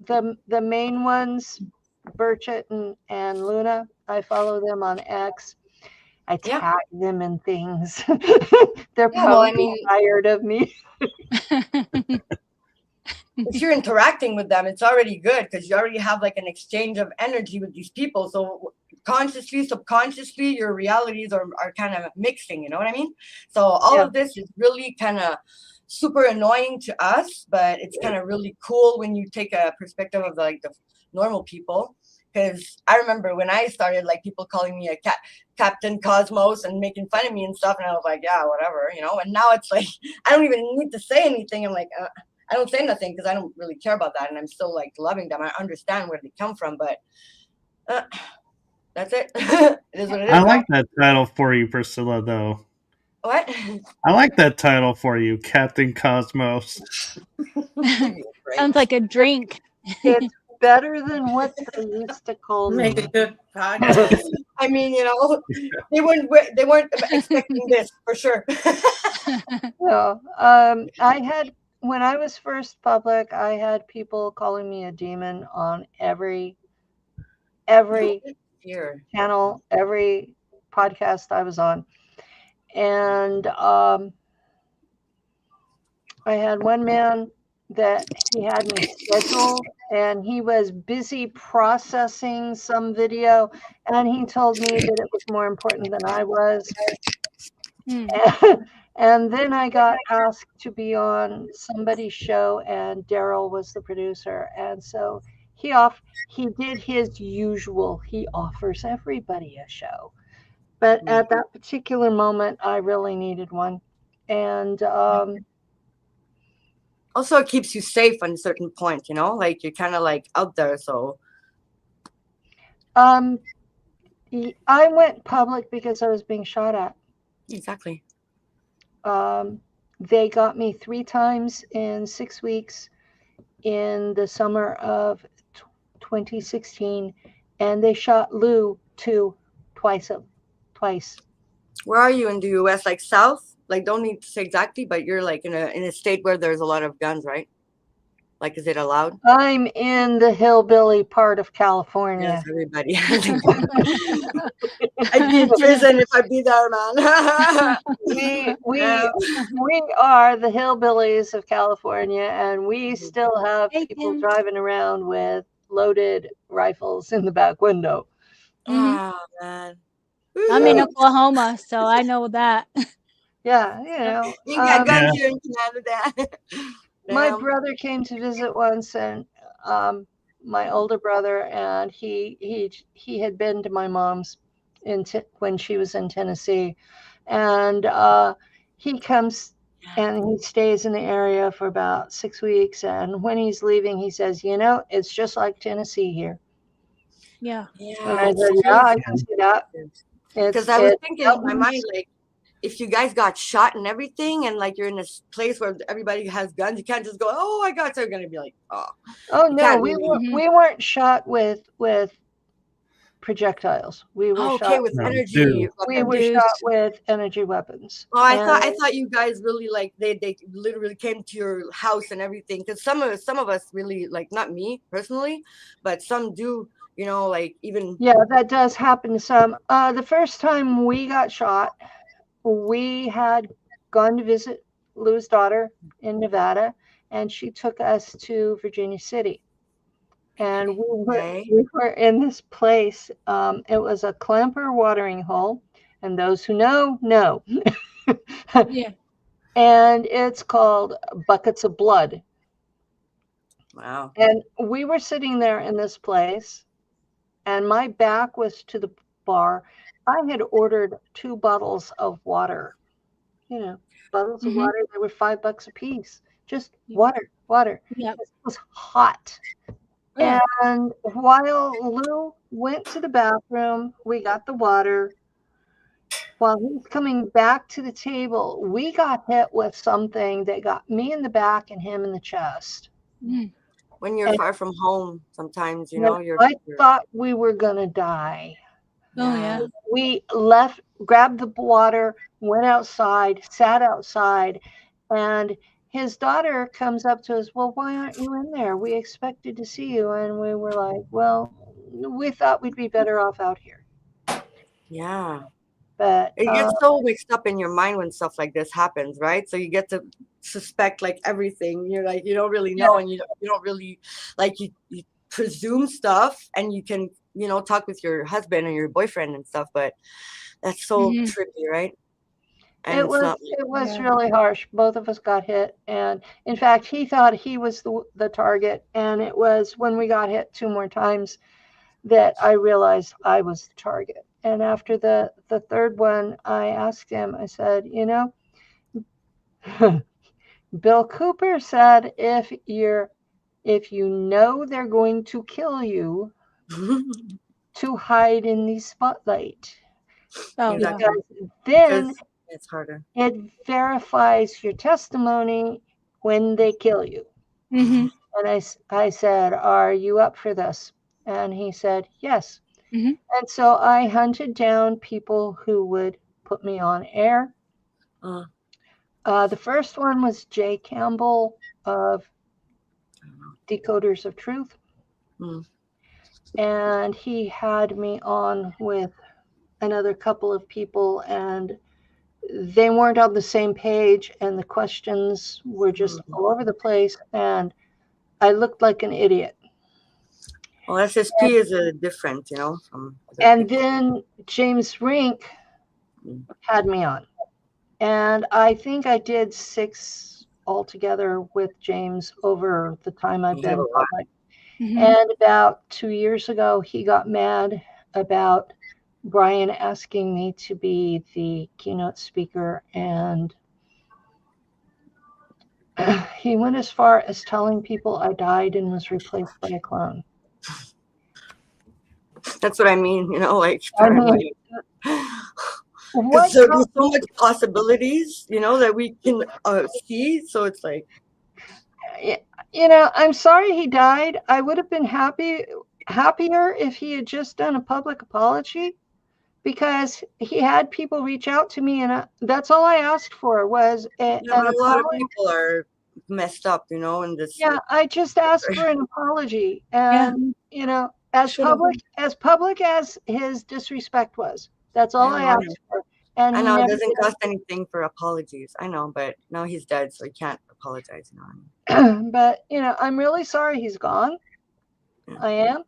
the main ones, Burchett and Luna. I follow them on X. I tag them in things. They're probably tired of me. If you're interacting with them, it's already good because you already have like an exchange of energy with these people. So consciously, subconsciously, your realities are kind of mixing, you know what I mean? So all of this is really kind of super annoying to us, but it's kind of really cool when you take a perspective of like the normal people. Because I remember when I started, like people calling me a Captain Cosmos and making fun of me and stuff. And I was like, yeah, whatever, And now it's like, I don't even need to say anything. I'm like, I don't say nothing because I don't really care about that. And I'm still like loving them. I understand where they come from, but that's it. It is what it is. I like that title for you, Priscilla, though. What? I like that title for you, Captain Cosmos. Sounds like a drink. It's better than what they used to call me. Make a good podcast. I mean, they weren't expecting this for sure. No, when I was first public, I had people calling me a demon on every channel, every podcast I was on. And I had one man that he had me scheduled, and he was busy processing some video, and he told me that it was more important than I was. And then I got asked to be on somebody's show, and Daryl was the producer. And so he did his usual. He offers everybody a show. But at that particular moment, I really needed one. And also, it keeps you safe on a certain point, like you're kind of like out there. So I went public because I was being shot at. Exactly. They got me 3 times in 6 weeks in the summer of 2016, and they shot Lou twice. Where are you in the U.S.? Like south Like, don't need to say exactly, but you're like in a state where there's a lot of guns, right? Like, is it allowed? I'm in the hillbilly part of California. Yes, everybody. I'd be in prison if I'd be there, man. We are the hillbillies of California, and we still have people driving around with loaded rifles in the back window. Oh, man. I'm in Oklahoma, so I know that. Yeah, you know. You got guns here in Canada. My brother came to visit once, and my older brother, and he had been to my mom's when she was in Tennessee, and he comes and he stays in the area for about 6 weeks, and when he's leaving, he says, "You know, it's just like Tennessee here." Yeah. And I said, "Yeah, I can see that." Because I was thinking in my mind, like, if you guys got shot and everything, and like you're in this place where everybody has guns, you can't just go, "Oh, I got." So you're gonna be like, "Oh no, we weren't shot with projectilize. We were shot with energy. We were shot with energy weapons." Oh, I thought you guys really like they literally came to your house and everything. Because some of us really, like, not me personally, but some do. You know, like, even that does happen to some. The first time we got shot, we had gone to visit Lou's daughter in Nevada, and she took us to Virginia City. And we were in this place. It was a clamper watering hole, and those who know. Yeah. And it's called Buckets of Blood. Wow. And we were sitting there in this place, and my back was to the bar. I had ordered 2 bottles of water. You know, bottles of water. They were $5 a piece. Just water. Yep. It was hot. And while Lou went to the bathroom, we got the water. While he's coming back to the table, we got hit with something that got me in the back and him in the chest. When you're far from home, sometimes, you know, I thought we were going to die. Oh, yeah. We left, grabbed the water, went outside, sat outside, and his daughter comes up to us, "Well, why aren't you in there? We expected to see you." And we were like, "Well, we thought we'd be better off out here." Yeah. But it gets so mixed up in your mind when stuff like this happens, right? So you get to suspect like everything. You're like, you don't really know, and you don't really, like, you presume stuff, and you can, you know, talk with your husband or your boyfriend and stuff, but that's so tricky, right? And it was really harsh. Both of us got hit, and in fact, he thought he was the target, and it was when we got hit 2 more times that I realized I was the target. And after the 3rd one, I asked him, I said, "You know, Bill Cooper said if you know they're going to kill you, to hide in the spotlight." Because then it's harder. It verifies your testimony when they kill you. And I said, "Are you up for this?" And he said, "Yes." And so I hunted down people who would put me on air. The first one was Jay Campbell of Decoders of Truth. And he had me on with another couple of people, and they weren't on the same page, and the questions were just all over the place, and I looked like an idiot. Well, SSP is a different, you know. And then James Rink had me on, and I think I did 6 altogether with James over the time I've been public. And about 2 years ago, he got mad about Brian asking me to be the keynote speaker, and he went as far as telling people I died and was replaced by a clone. That's what I mean, you know, like, because there's so much possibilities, you know, that we can see. So it's like, you know, I'm sorry he died. I would have been happier if he had just done a public apology. because he had people reach out to me, and that's all I asked for was Yeah, but a lot of people are messed up, you know, and this. Yeah, I just asked for an apology, and you know, as public as his disrespect was, that's all I asked for. And I know it doesn't cost anything for apologies. I know, but now he's dead, so he can't apologize. You know. But you know, I'm really sorry he's gone. I am.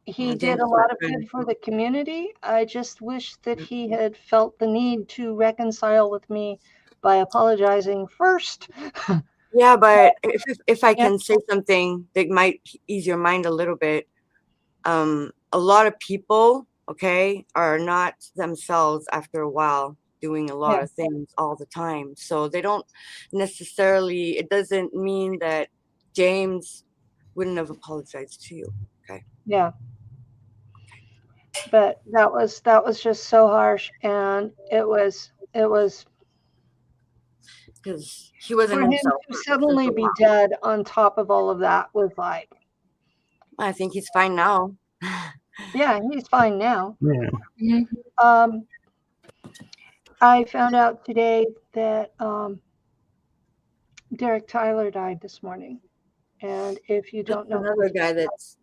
He did a lot of good for the community. I just wish that he had felt the need to reconcile with me by apologizing first. Yeah, but if I can say something that might ease your mind a little bit, a lot of people, okay, are not themselves after a while, doing a lot of things all the time. So they don't necessarily, it doesn't mean that James wouldn't have apologized to you. Okay. Yeah. But that was just so harsh, and it was because he wasn't for him himself. To suddenly be dead on top of all of that was like, I think he's fine now. Yeah, he's fine now. Yeah. I found out today that Derek Tyler died this morning, and if you don't know, another guy that's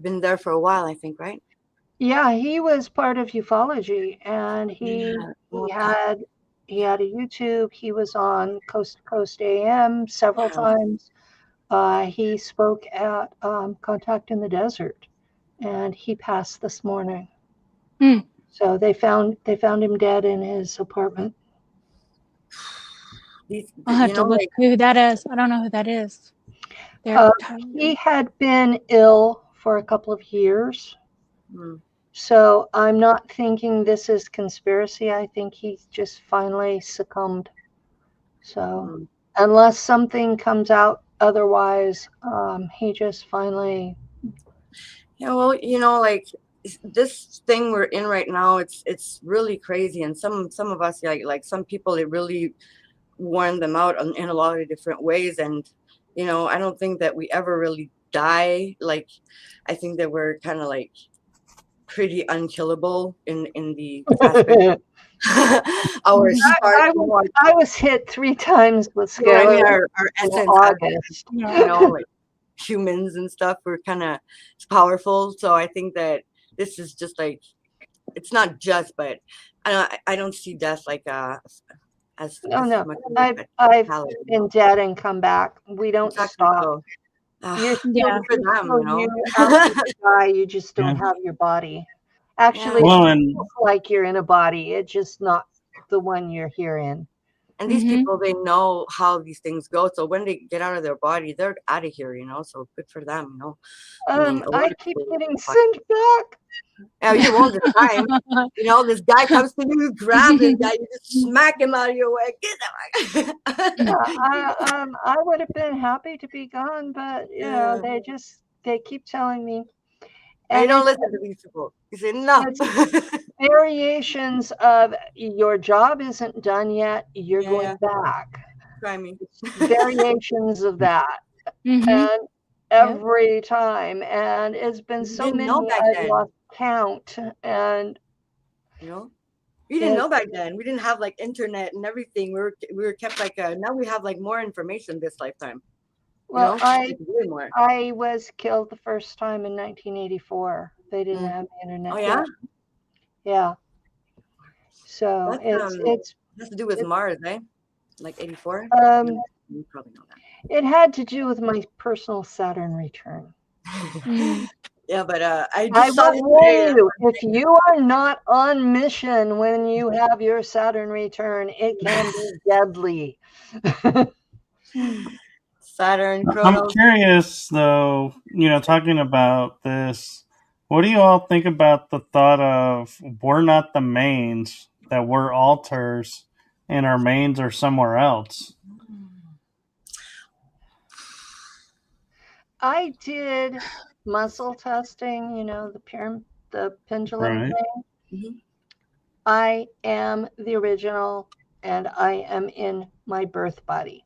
been there for a while, I think, right? Yeah, he was part of ufology, and he had a YouTube. He was on Coast to Coast AM several times. He spoke at Contact in the Desert, and he passed this morning. So they found him dead in his apartment. I'll have to look who that is. I don't know who that is. He had been ill for a couple of years. So I'm not thinking this is conspiracy. I think he just finally succumbed. So unless something comes out otherwise, he just finally. Yeah, well, you know, like this thing we're in right now, it's really crazy, and some of us, like some people, it really worn them out in a lot of different ways. And you know, I don't think that we ever really die. Like, I think that we're kind of like pretty unkillable in the aspect. I was hit 3 times with scale. I mean, our essence, August. You know, like humans and stuff, we're kind of powerful. So I think that this is just like, it's not just, but I don't see death like as no. I've been dead and come back. We don't stop. You're still for them, you know. After you die, you just don't have your body. Actually, it looks like you're in a body. It's just not the one you're here in. And these people, they know how these things go. So when they get out of their body, they're out of here, you know. So good for them, you know. I keep getting sent back. Yeah, you won't this time. You know, this guy comes to you, grab this guy, you just smack him out of your way. Get that. I would have been happy to be gone, but you know, they keep telling me. And I don't listen to these people. You say no. Variations of your job isn't done yet. You're going back. Try me. Variations of that. And every time, and it's been so many I've lost count. And you know, we didn't know back then. We didn't have like internet and everything. We were kept like now we have like more information this lifetime. Well, I was killed the first time in 1984. They didn't have the internet. Oh yeah. Yeah. So it's has to do with Mars, eh? Like 84. You probably know that. It had to do with my personal Saturn return. Yeah, but I will warn you, if you are not on mission when you have your Saturn return, it can be deadly. Saturn, Chronos. I'm curious, though, you know, talking about this, what do you all think about the thought of we're not the mains, that we're alters, and our mains are somewhere else? I did muscle testing, you know, the pendulum thing. I am the original, and I am in my birth body.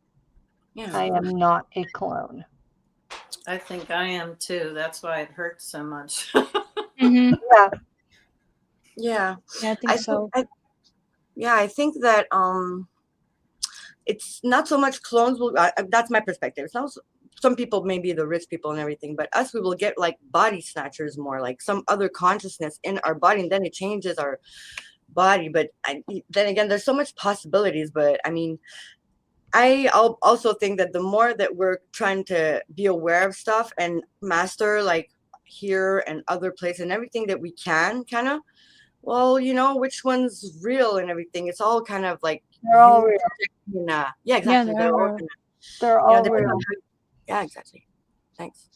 Yeah. I am not a clone. I think I am too. That's why it hurts so much. Yeah. Yeah. Yeah, I think so. I think that it's not so much clones will that's my perspective. It's not some people, maybe the rich people and everything, but us, we will get like body snatchers more, like some other consciousness in our body, and then it changes our body. But then again, there's so much possibilities. But I mean, I'll also think that the more that we're trying to be aware of stuff and master like here and other places and everything that we can kind of, well, you know, which one's real and everything. It's all kind of like They're all real. Yeah, exactly. Yeah, They're all real. Yeah, exactly. Thanks.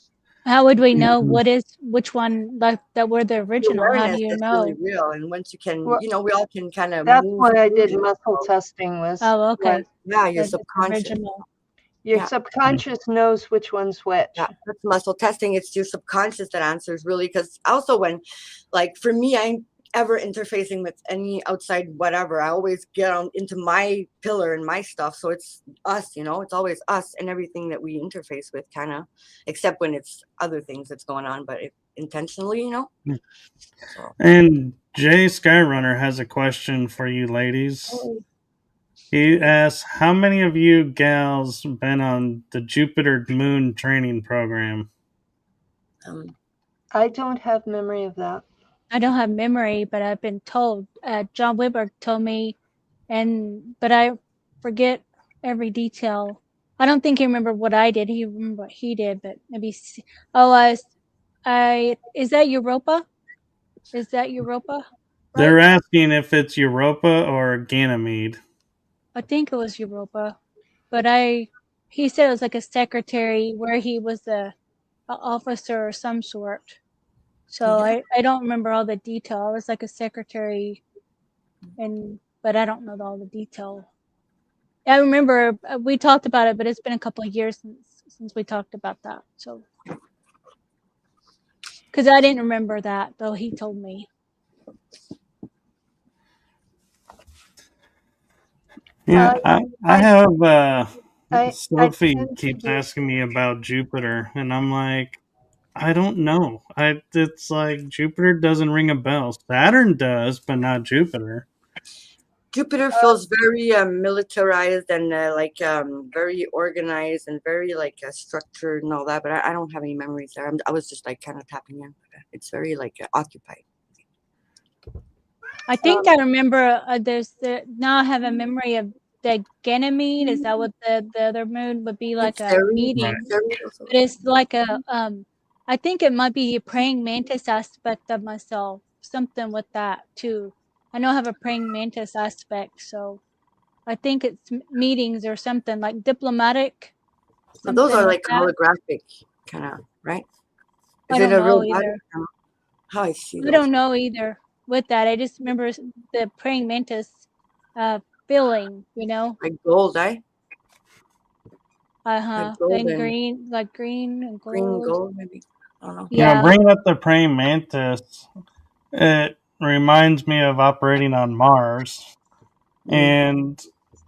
How would we know which one like that were the original? How do you know? Really real, and once you can, Well, you know, we all can kind of. That's what I did muscle testing was. Oh, okay. Yeah, your That's subconscious. original. Your subconscious knows which one's which. Yeah, that's muscle testing. It's your subconscious that answers really, because also when, like for me, I'm ever interfacing with any outside whatever, I always get on into my pillar and my stuff. So it's us, you know, it's always us and everything that we interface with, kind of, except when it's other things that's going on, but intentionally, you know. So. And Jay Skyrunner has a question for you ladies. He asks, how many of you gals been on the Jupiter Moon training program? I don't have memory of that. I don't have memory, but I've been told. John Wiberg told me, but I forget every detail. I don't think he remembered what I did. He remembered what he did, but maybe. Is that Europa? Is that Europa? Right? They're asking if it's Europa or Ganymede. I think it was Europa, but he said it was like a secretary where he was a officer or some sort. So I don't remember all the detail. It was like a secretary, but I don't know all the detail. I remember we talked about it, but it's been a couple of years since we talked about that. So, because I didn't remember that, though he told me. Yeah, I have Sophie keeps asking me about Jupiter, and I'm like, I don't know. It's like Jupiter doesn't ring a bell. Saturn does, but not Jupiter. Jupiter feels very militarized and very organized and very like structured and all that. But I don't have any memories there. I was just like kind of tapping in. It's very like occupied. I think I remember. Now I have a memory of the Ganymede. Is that what the other moon would be like a meeting? But it's like a I think it might be a praying mantis aspect of myself. Something with that too. I know I have a praying mantis aspect, so I think it's meetings or something like diplomatic. But those are like holographic, kind of, right? Is it a real body? How I see. I don't know either. With that, I just remember the praying mantis feeling, you know, like gold, eh? Like green, like green and gold. Green gold, maybe. I don't know. Yeah, bringing up the praying mantis, it reminds me of operating on Mars, and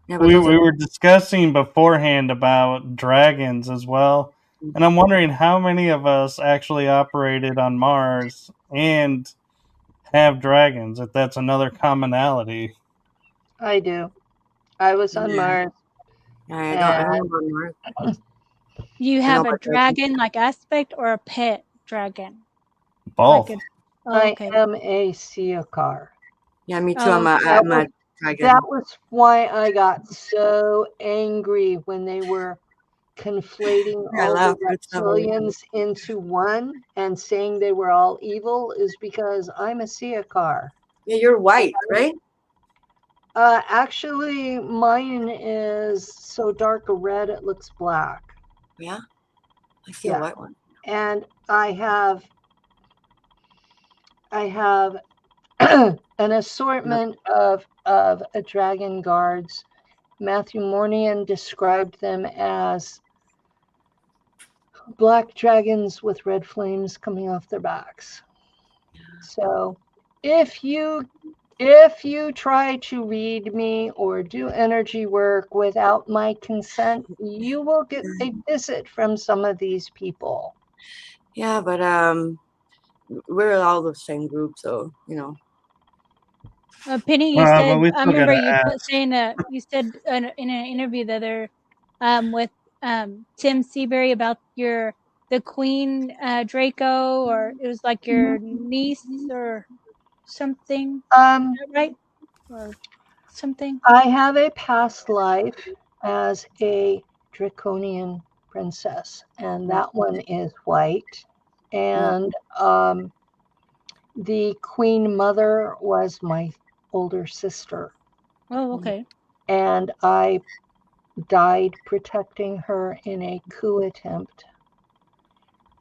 we were discussing beforehand about dragons as well, and I'm wondering how many of us actually operated on Mars and have dragons, if that's another commonality. I do. I was on Mars. I don't know Mars. You have a dragon-like aspect or a pet dragon? Both. I am a Siakar. Yeah, me too. I'm a dragon. That was why I got so angry when they were conflating all the reptilians into one and saying they were all evil, is because I'm a Siakar. Yeah, you're white, right? Actually, mine is so dark a red it looks black. Yeah, I see a white one. And I have an assortment of dragon guards. Matthew Mornian described them as black dragons with red flames coming off their backs. So if you try to read me or do energy work without my consent, you will get a visit from some of these people. Yeah, but we're all the same group, so you know. Penny, you But said we I still remember gotta you ask. saying you said in an interview the other with Tim Seabury about the Queen Draco, or it was like your niece or something, is that right? Or something. I have a past life as a draconian princess, and that one is white. And the queen mother was my older sister, Oh, okay. and I died protecting her in a coup attempt.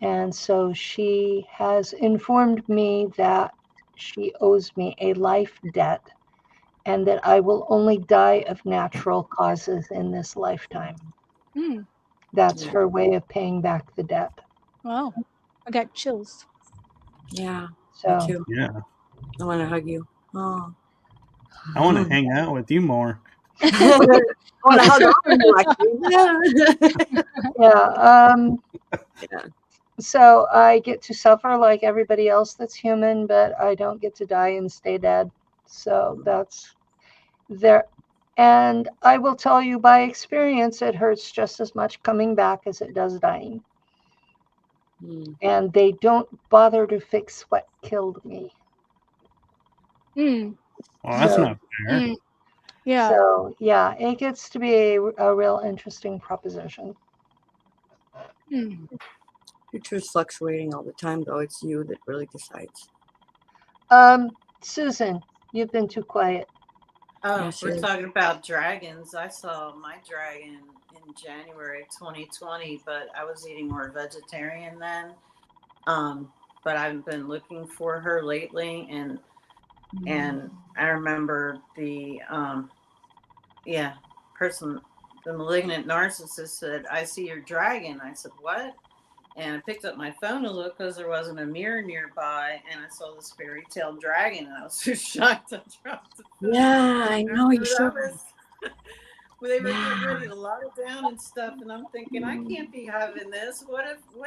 And so she has informed me that she owes me a life debt and that I will only die of natural causes in this lifetime. Hmm. That's her way of paying back the debt. Wow, I got chills. Yeah, So, me too. Yeah, I want to hug you. Oh. I want to hang out with you more. I want to hug all of you, actually. yeah. Yeah. So I get to suffer like everybody else that's human, but I don't get to die and stay dead. So that's there. And I will tell you by experience, it hurts just as much coming back as it does dying. And they don't bother to fix what killed me. Mm. Well, that's So- not fair. Mm. Yeah. So yeah, it gets to be a real interesting proposition. Mm. Future's fluctuating all the time, though. It's you that really decides. Susan, you've been too quiet. Oh, Yeah, she we're is. talking about dragons. I saw my dragon in January of 2020, but I was eating more vegetarian then. But I've been looking for her lately, and I remember the person, the malignant narcissist said, "I see your dragon." I said, "What?" And I picked up my phone to look because there wasn't a mirror nearby, and I saw this fairy tale dragon, and I was so shocked I dropped the phone. Yeah, I know you should. They were getting ready to lock it down and stuff, and I'm thinking, I can't be having this. What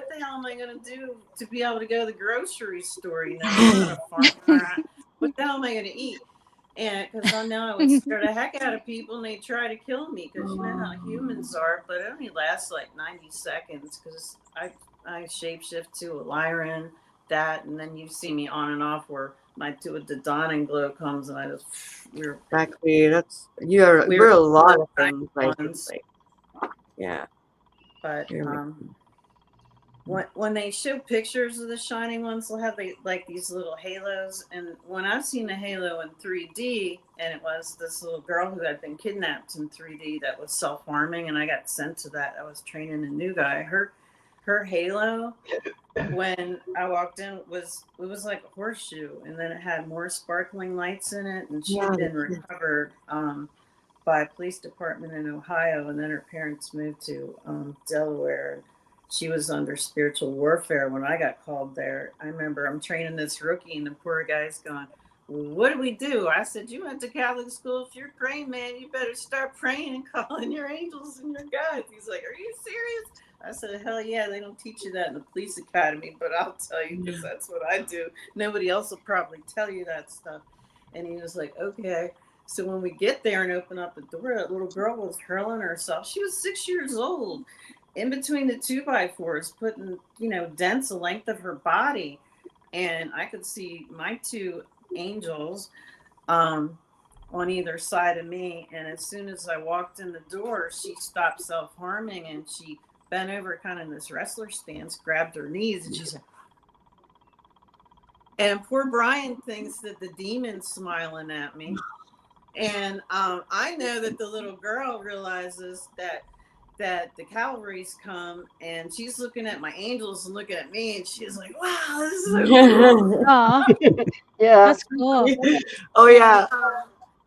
the hell am I going to do to be able to go to the grocery store? You know, I'm not a farmer. What the hell am I going to eat? And because I know I would scare the heck out of people, and they try to kill me because you know how humans are. But it only lasts like 90 seconds because I shapeshift to a Lyran, that, and then you see me on and off where my the dawn and glow comes, and I just Exactly. We're a lot of things like yeah. But when they show pictures of the shining ones, they'll have like these little halos. And when I've seen a halo in 3D, and it was this little girl who had been kidnapped in 3D that was self-harming, and I got sent to that. I was training a new guy. Her halo, when I walked in, it was like a horseshoe, and then it had more sparkling lights in it, and she had been recovered by a police department in Ohio, and then her parents moved to Delaware. She was under spiritual warfare when I got called there. I remember I'm training this rookie, and the poor guy's going, "What do we do?" I said, "You went to Catholic school. If you're praying, man, you better start praying and calling your angels and your guides." He's like, "Are you serious?" I said, "Hell yeah, they don't teach you that in the police academy, but I'll tell you because that's what I do. Nobody else will probably tell you that stuff." And he was like, "Okay." So when we get there and open up the door, that little girl was hurling herself. She was 6 years old, in between the 2x4s, putting, dents the length of her body. And I could see my two angels on either side of me. And as soon as I walked in the door, she stopped self-harming, and she bent over kind of in this wrestler stance, grabbed her knees, and she said, and poor Brian thinks that the demon's smiling at me. And I know that the little girl realizes that the cavalry's come, and she's looking at my angels and looking at me, and she's like, "Wow, this is so cool." Aw, Yeah. that's cool. Oh yeah.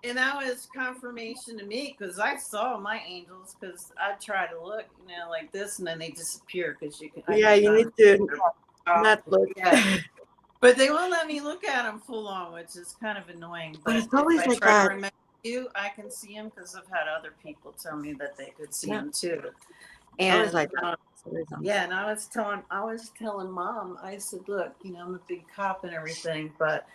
And that was confirmation to me because I saw my angels, because I try to look, like this, and then they disappear because you can. You need to not look. Yeah. But they won't let me look at them full on, which is kind of annoying. But it's always if I like try that. to remember you, I can see them because I've had other people tell me that they could see them too. And Always like that. and I was telling Mom, I said, "Look, I'm a big cop and everything, but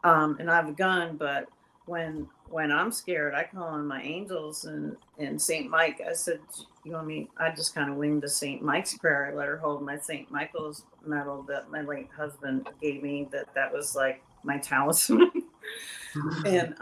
and I have a gun, but when I'm scared, I call on my angels and Saint Mike. I said, you want me? I just kind of winged the Saint Mike's prayer. I let her hold my Saint Michael's medal that my late husband gave me. That was like my talisman. And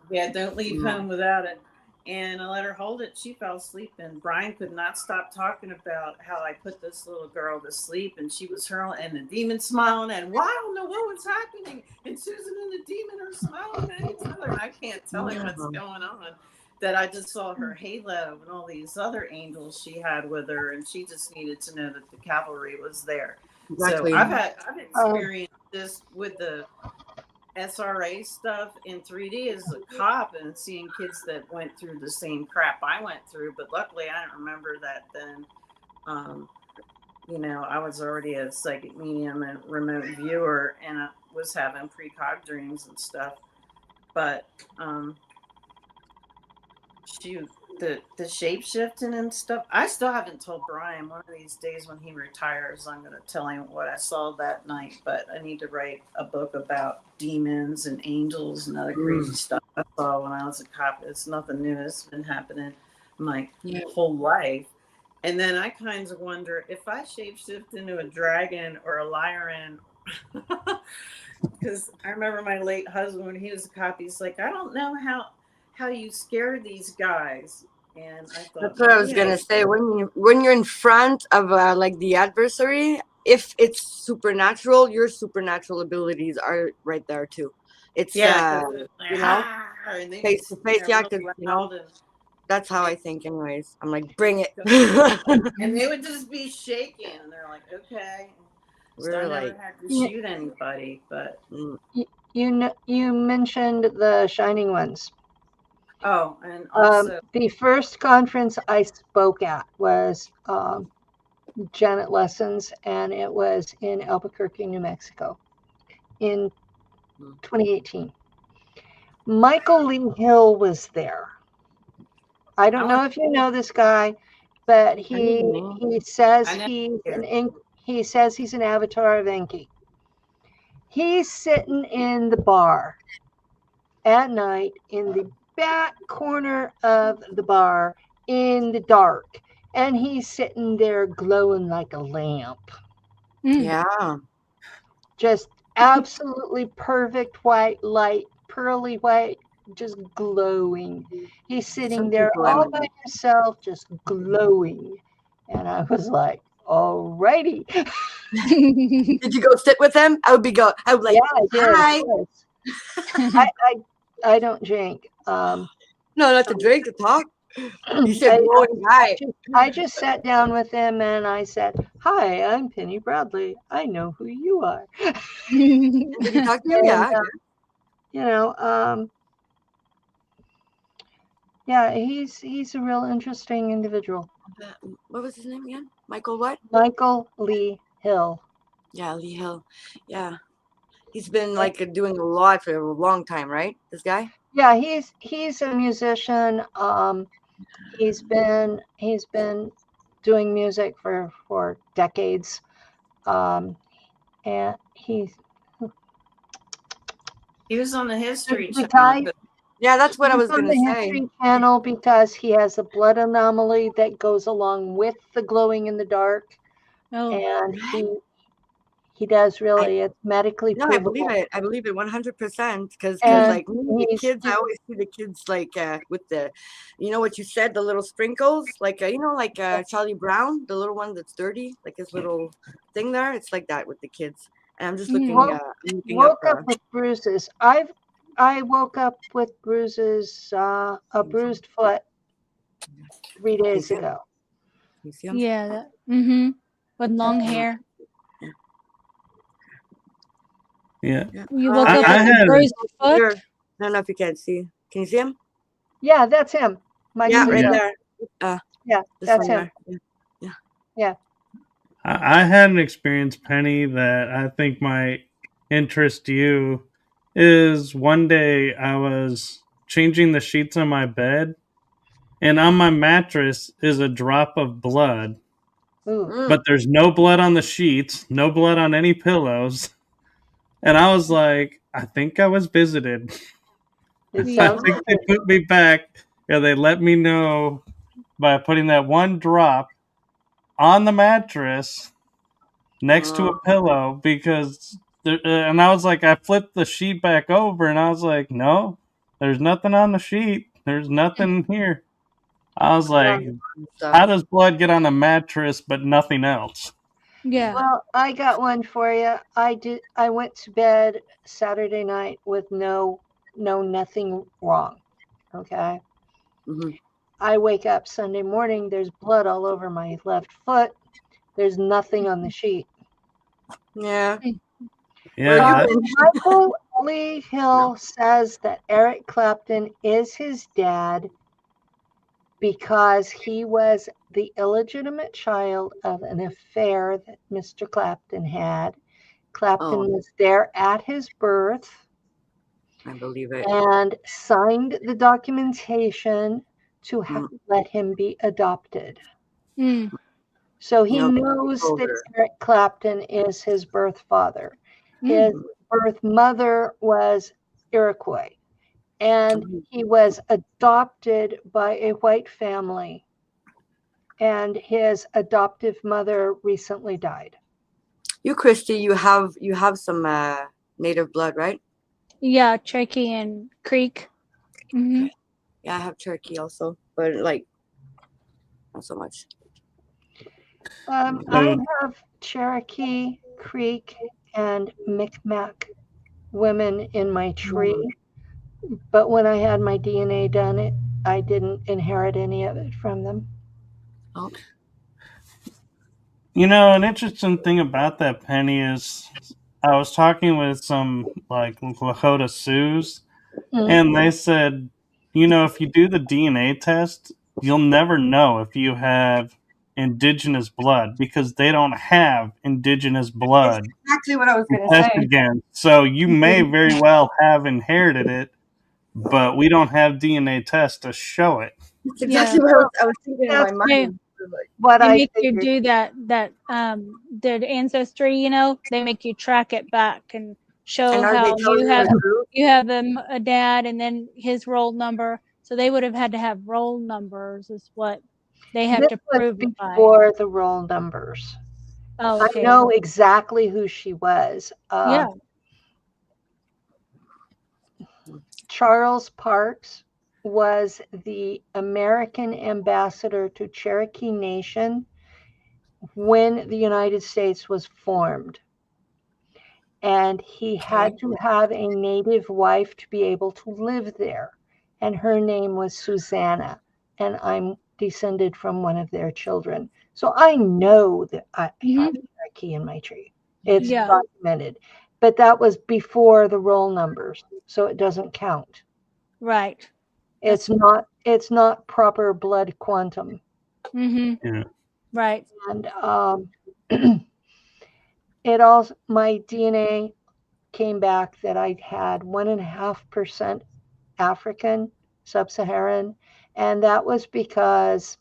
yeah, don't leave home without it. And I let her hold it. She fell asleep, and Brian could not stop talking about how I put this little girl to sleep, and she was hurling, and the demon smiling, and well, I don't know what was happening. And Susan and the demon are smiling at each other, and I can't tell him what's going on. That I just saw her halo and all these other angels she had with her, and she just needed to know that the cavalry was there. Exactly. So I've experienced this with the SRA stuff in 3D as a cop and seeing kids that went through the same crap I went through, but luckily I don't remember that then. You know, I was already a psychic medium and remote viewer, and I was having precog dreams and stuff. But shoot, the shape shifting and stuff. I still haven't told Brian. One of these days when he retires, I'm going to tell him what I saw that night. But I need to write a book about demons and angels and other crazy stuff I saw when I was a cop. It's nothing new. It's been happening my whole life. And then I kind of wonder if I shapeshift into a dragon or a lyran. Because I remember my late husband, when he was a cop, he's like, I don't know how you scare these guys. And I thought, that's what I was gonna say. When you're in front of like the adversary, if it's supernatural, your supernatural abilities are right there too. It's you know, face to face. Yeah, because you know, that's how I think. Anyways, I'm like, bring it. And they would just be shaking, and they're like, okay. So I never had to shoot anybody, but you mentioned the Shining Ones. Oh, and also the first conference I spoke at was Janet Lessons, and it was in Albuquerque, New Mexico in 2018. Michael Lee Hill was there. I don't know if you know this guy, but he says he's an avatar of Enki. He's sitting in the bar at night in the back corner of the bar in the dark, and he's sitting there glowing like a lamp. Yeah, just absolutely perfect white light, pearly white, just glowing. He's sitting there all by himself, just glowing. And I was like, alrighty. Did you go sit with him? I would like, yeah, hi. I don't drink. No, not to drink, to talk. You said hi. I just sat down with him and I said, hi, I'm Penny Bradley. I know who you are. Did you talk to him? Yeah. You know, yeah, he's a real interesting individual. What was his name again? Michael what? Michael Lee Hill. Yeah, Lee Hill. Yeah. He's been like doing a lot for a long time, right? This guy? Yeah, he's a musician. He's been doing music for decades. And he was on the History Channel. Yeah, that's what I was going to say. History Channel because he has a blood anomaly that goes along with the glowing in the dark. Oh. And he does really. It's medically provable. I believe it. I believe it 100%. Because like the kids, I always see the kids like with the, you know what you said, the little sprinkles, like you know, like Charlie Brown, the little one that's dirty, like his little thing there. It's like that with the kids. And I'm just looking. Woke up with bruises. I woke up with bruises, a bruised foot 3 days ago. You see him? Yeah. With long hair. Yeah. You woke up with a bruised foot? I don't know if you can see. Can you see him? Yeah, that's him. Right there. Yeah, that's him. Yeah. I had an experience, Penny, that I think might interest you. Is one day I was changing the sheets on my bed, and on my mattress is a drop of blood. But there's no blood on the sheets, no blood on any pillows. And I was like, I think I was visited. It Yeah. I sounds think they put me back. Yeah, they let me know by putting that one drop on the mattress next to a pillow because, and I was like, I flipped the sheet back over and I was like, no, there's nothing on the sheet. There's nothing here. I was like, how does blood get on a mattress but nothing else? Yeah. Well, I got one for you. I went to bed Saturday night with nothing wrong. Okay. Mhm. I wake up Sunday morning. There's blood all over my left foot. There's nothing on the sheet. Yeah. Yeah, Michael Lee Hill says that Eric Clapton is his dad because he was the illegitimate child of an affair that Mr. Clapton had. Clapton was there at his birth I believe it. and signed the documentation to let him be adopted. Mm. So he Yep. knows that Eric Clapton is his birth father. His birth mother was Iroquois, and he was adopted by a white family, and his adoptive mother recently died. You, Christy, you have some native blood, right? Yeah, Cherokee and Creek. Mm-hmm. Yeah, I have Cherokee also, but like not so much. I have Cherokee, Creek, and Micmac women in my tree, but when I had my DNA done, I didn't inherit any of it from them. Oh. You know, an interesting thing about that, Penny, is I was talking with some like Lakota Sioux, and they said, you know, if you do the DNA test, you'll never know if you have indigenous blood because they don't have indigenous blood. That's exactly what I was going to Test say. again. So you may very well have inherited it, but we don't have DNA tests to show it. That's exactly what I was thinking in my mind. What they I make you figured. do that the ancestry, you know, they make you track it back and show And are how they telling you have a dad and then his roll number. So they would have had to have roll numbers is what they have This to was prove it by. before the roll numbers. Oh, okay. I know exactly who she was. Yeah. Charles Parks was the American ambassador to Cherokee Nation when the United States was formed. And he had to have a native wife to be able to live there. And her name was Susanna. And I'm descended from one of their children. So I know that I have Cherokee in my tree. It's documented. But that was before the roll numbers. So it doesn't count. Right. It's not proper blood quantum. Mm-hmm. Yeah. Right. And it also, my DNA came back that I had 1.5% African, sub-Saharan, and that was because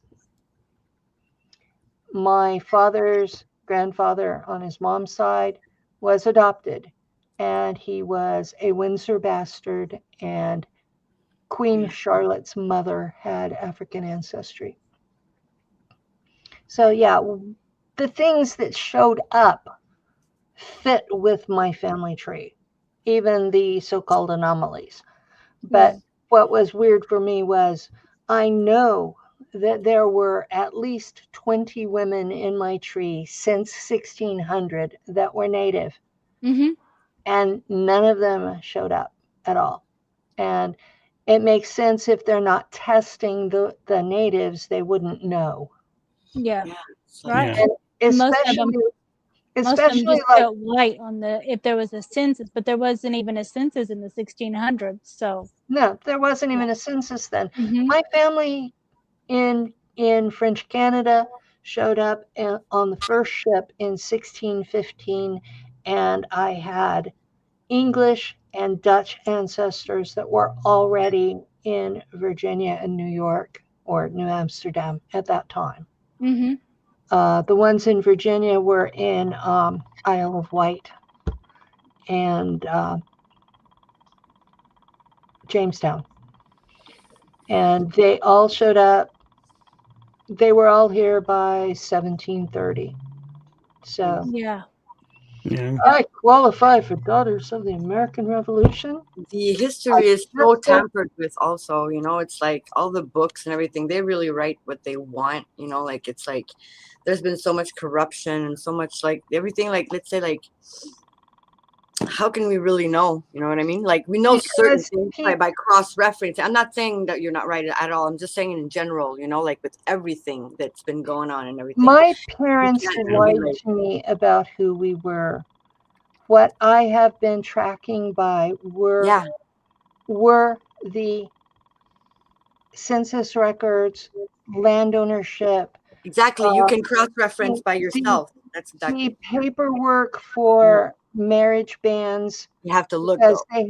my father's grandfather on his mom's side was adopted, and he was a Windsor bastard, and Queen Charlotte's mother had African ancestry. So yeah, the things that showed up fit with my family tree, even the so-called anomalies. But what was weird for me was I know that there were at least 20 women in my tree since 1600 that were native. And none of them showed up at all. And it makes sense if they're not testing the natives, they wouldn't know. Yeah. Right. And Most of them especially just put white on if there was a census, but there wasn't even a census in the 1600s. So no, there wasn't even a census then. My family in French Canada showed up on the first ship in 1615, and I had English and Dutch ancestors that were already in Virginia and New York or New Amsterdam at that time. The ones in Virginia were in Isle of Wight and Jamestown. And they all showed up. They were all here by 1730. So Yeah. Yeah. I qualify for Daughters of the American Revolution. The history is so tampered with also, you know, it's like all the books and everything, they really write what they want, you know, like it's like there's been so much corruption and so much like everything, like let's say like how can we really know, you know what I mean? Like we know certain things by cross-reference. I'm not saying that you're not right at all, I'm just saying in general, you know, like with everything that's been going on and everything. My parents lied to me about who we were. What I have been tracking by were the census records, land ownership. Exactly, you can cross-reference by yourself. That's exactly the paperwork for marriage bans. You have to look because though.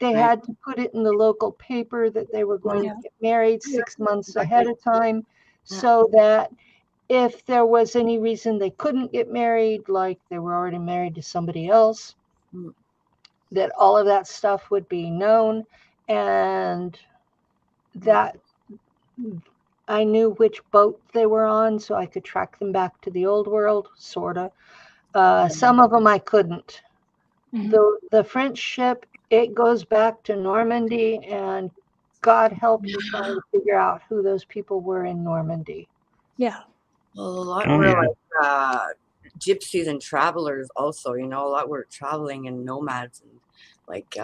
they had to put it in the local paper that they were going to get married 6 months ahead of time, so that if there was any reason they couldn't get married, like they were already married to somebody else, that all of that stuff would be known, and that I knew which boat they were on, so I could track them back to the old world, sort of. Some of them I couldn't. The French ship, it goes back to Normandy, and God help you trying to figure out who those people were in Normandy. Yeah. Well, a lot were like gypsies and travelers also, you know, a lot were traveling and nomads and like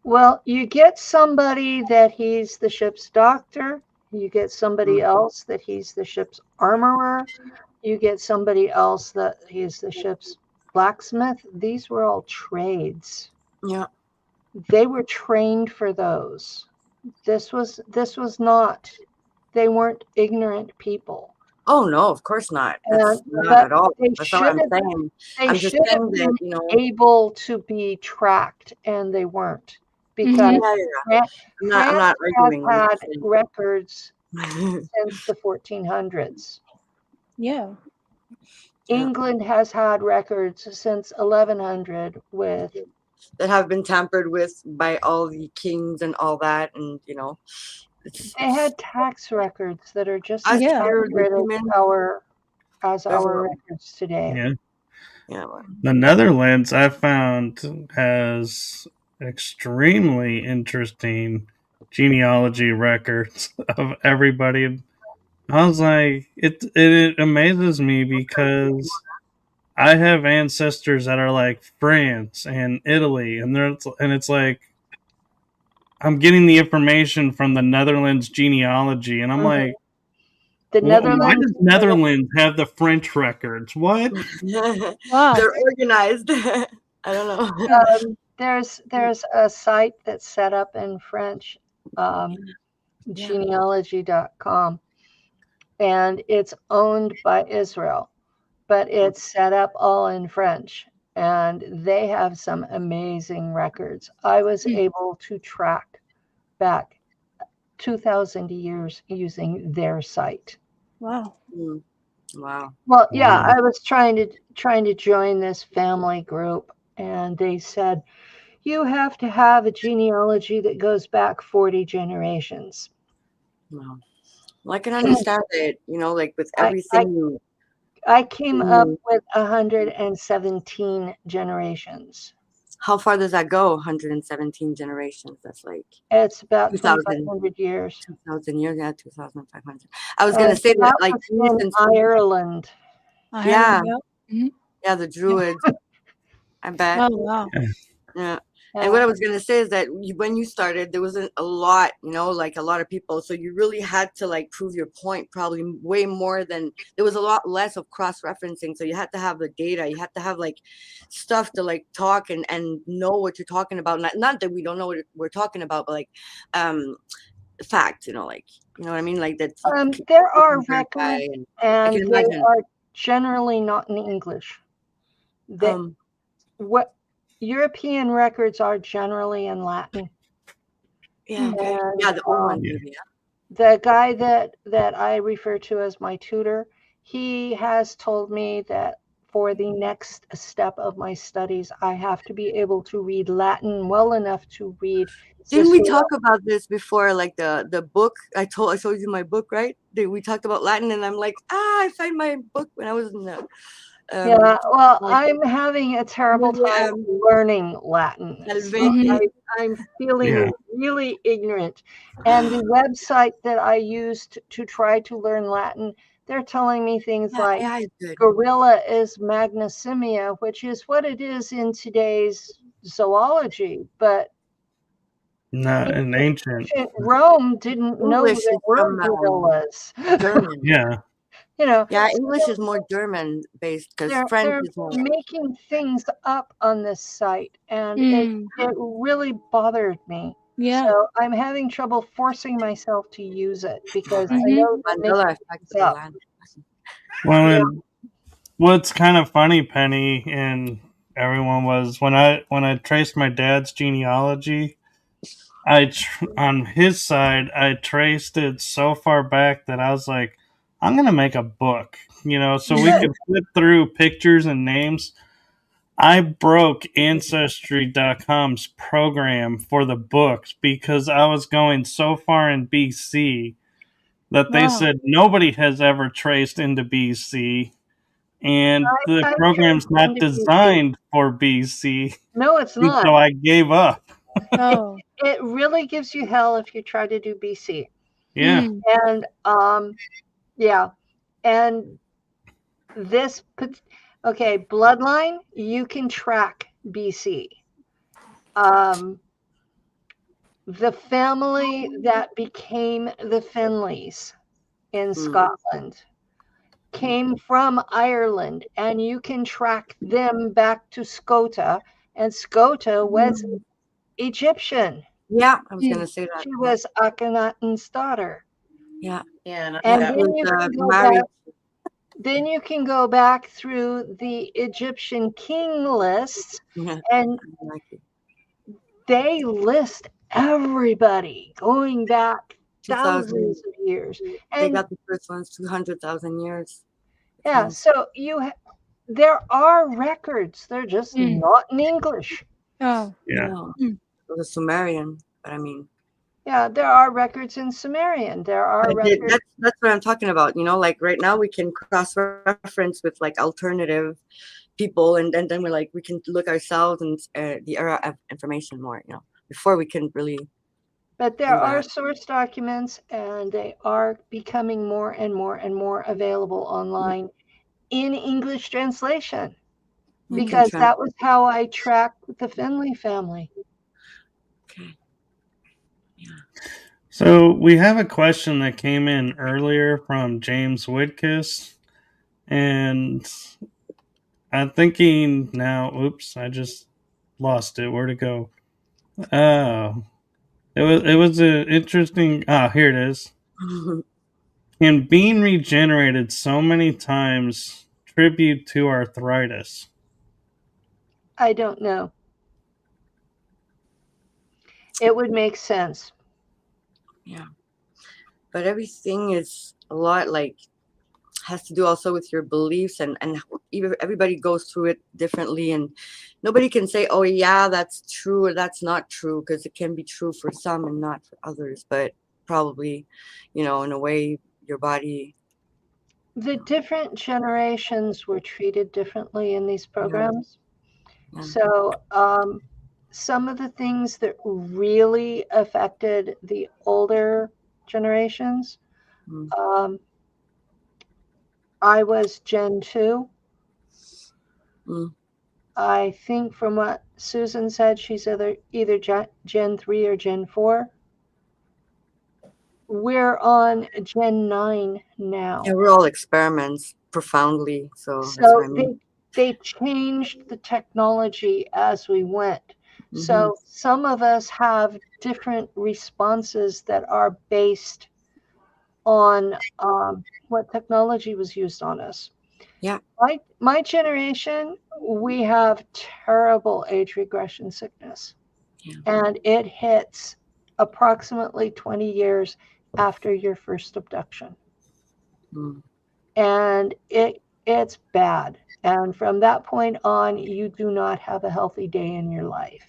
well, you get somebody that he's the ship's doctor, you get somebody else that he's the ship's armorer, you get somebody else that he's the ship's blacksmith. These were all trades. Yeah. They were trained for those. This was not, they weren't ignorant people. Oh no, of course not. That's not at all. That's not what I'm saying. They should have been able to be tracked, and they weren't, because France had records since the 1400s. Yeah. England has had records since 1100 with that have been tampered with by all the kings and all that, and you know, they had tax records that are just as accurate as our records today. Yeah. The Netherlands, I found, has extremely interesting genealogy records of everybody. I was like, it amazes me because I have ancestors that are like France and Italy, and it's like I'm getting the information from the Netherlands genealogy, and I'm like, the Netherlands. Why does Netherlands have the French records? What? Wow. They're organized. I don't know. There's a site that's set up in French, genealogy.com, and it's owned by Israel, but it's set up all in French, and they have some amazing records. I was able to track back 2,000 years using their site. Wow. Wow. Well, yeah, I was trying to join this family group, and they said, you have to have a genealogy that goes back 40 generations. Wow. Well, I can understand it, you know, like with everything. I came up with 117 generations. How far does that go? 117 generations. That's like it's about 2,500 years. 2,000 years, yeah, 2,500. I was gonna say that like in Ireland. Yeah. Yeah, the Druids. I bet. Oh wow. Yeah. And what I was going to say is that when you started, there wasn't a lot, you know, like a lot of people. So you really had to like prove your point probably way more than, there was a lot less of cross-referencing. So you had to have the data. You had to have like stuff to like talk and know what you're talking about. Not that we don't know what we're talking about, but like facts, you know, like, you know what I mean? Like that. There are records and they are generally not in English. What European records are generally in Latin. Yeah, yeah, the old one. Yeah. The guy that I refer to as my tutor, he has told me that for the next step of my studies, I have to be able to read Latin well enough to read. Didn't we Cicero. talk about this before? Like the book I showed you my book, right? We talked about Latin, and I'm like, I find my book when I was in the. Yeah, well, like, I'm having a terrible time learning Latin. So I'm feeling really ignorant. And the website that I used to try to learn Latin, they're telling me things like gorilla is magnasimia, which is what it is in today's zoology. But not an ancient. Rome didn't know English there is were from, gorillas. German. Yeah. You know, Yeah, English is more German based because French they're is more. making things up on this site, and it really bothered me. Yeah. So I'm having trouble forcing myself to use it because I know Mandela effect of the land. Well, and what's kind of funny, Penny, and everyone, was when I traced my dad's genealogy. On his side, I traced it so far back that I was like, I'm gonna make a book, so we could flip through pictures and names. I broke Ancestry.com's program for the books because I was going so far in BC that they said nobody has ever traced into BC, and the program's not designed for BC. No, it's not. So I gave up. It really gives you hell if you try to do BC. Yeah. And yeah. And this bloodline, you can track BC. The family that became the Finleys in Scotland came from Ireland, and you can track them back to Scota, and Scota was Egyptian. Yeah, I was going to say that. She was Akhenaten's daughter. Yeah. And then you can go back through the Egyptian king lists, and they list everybody going back thousands of years. And they got the first ones 200,000 years. Yeah, so there are records. They're just not in English. Oh, yeah. The Sumerian, but I mean. Yeah, there are records in Sumerian. There are records. That's what I'm talking about. Like right now we can cross-reference with like alternative people, and then we're like we can look ourselves and the era of information more. Before we can really. But there are source documents, and they are becoming more and more and more available online in English translation, because that was how I tracked the Finley family. Okay. Yeah. So we have a question that came in earlier from James Whitkiss, and I'm thinking now, oops, I just lost it. Where'd it go? Oh, it was an interesting. Here it is. Can being regenerated so many times tribute to arthritis? I don't know. It would make sense. Yeah. But everything is a lot has to do also with your beliefs, and everybody goes through it differently, and nobody can say, oh yeah, that's true or that's not true, because it can be true for some and not for others. But probably, in a way, your body. The different generations were treated differently in these programs. Yeah. So some of the things that really affected the older generations, I was Gen 2. I think from what Susan said, she's either Gen 3 or Gen 4. We're on Gen 9 now. Yeah, we're all experiments profoundly. So that's what I mean. They changed the technology as we went. So some of us have different responses that are based on what technology was used on us. Yeah. My generation, we have terrible age regression sickness. Yeah. And it hits approximately 20 years after your first abduction. And it It's bad. And from that point on, you do not have a healthy day in your life.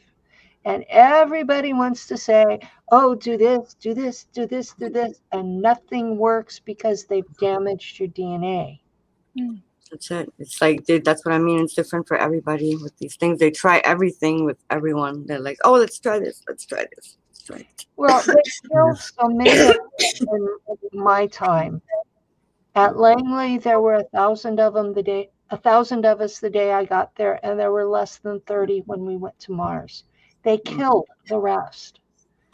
And everybody wants to say, oh, do this, do this, do this, do this. And nothing works because they've damaged your DNA. That's it. It's like, that's what I mean. It's different for everybody with these things. They try everything with everyone. They're like, oh, let's try this. Let's try this. Let's try it. Well, they killed so many of them in my time. At Langley, there were 1,000 of them 1,000 of us the day I got there, and there were less than 30 when we went to Mars. They killed the rest.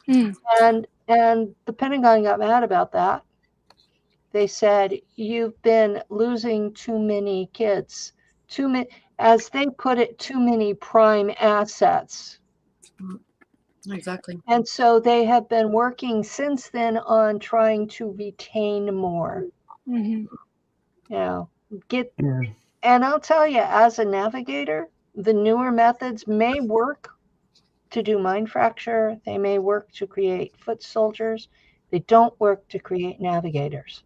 And the Pentagon got mad about that. They said, you've been losing too many kids, as they put it, too many prime assets. Exactly. And so they have been working since then on trying to retain more. And I'll tell you, as a navigator, the newer methods may work to do mind fracture. They may work to create foot soldiers. They don't work to create navigators.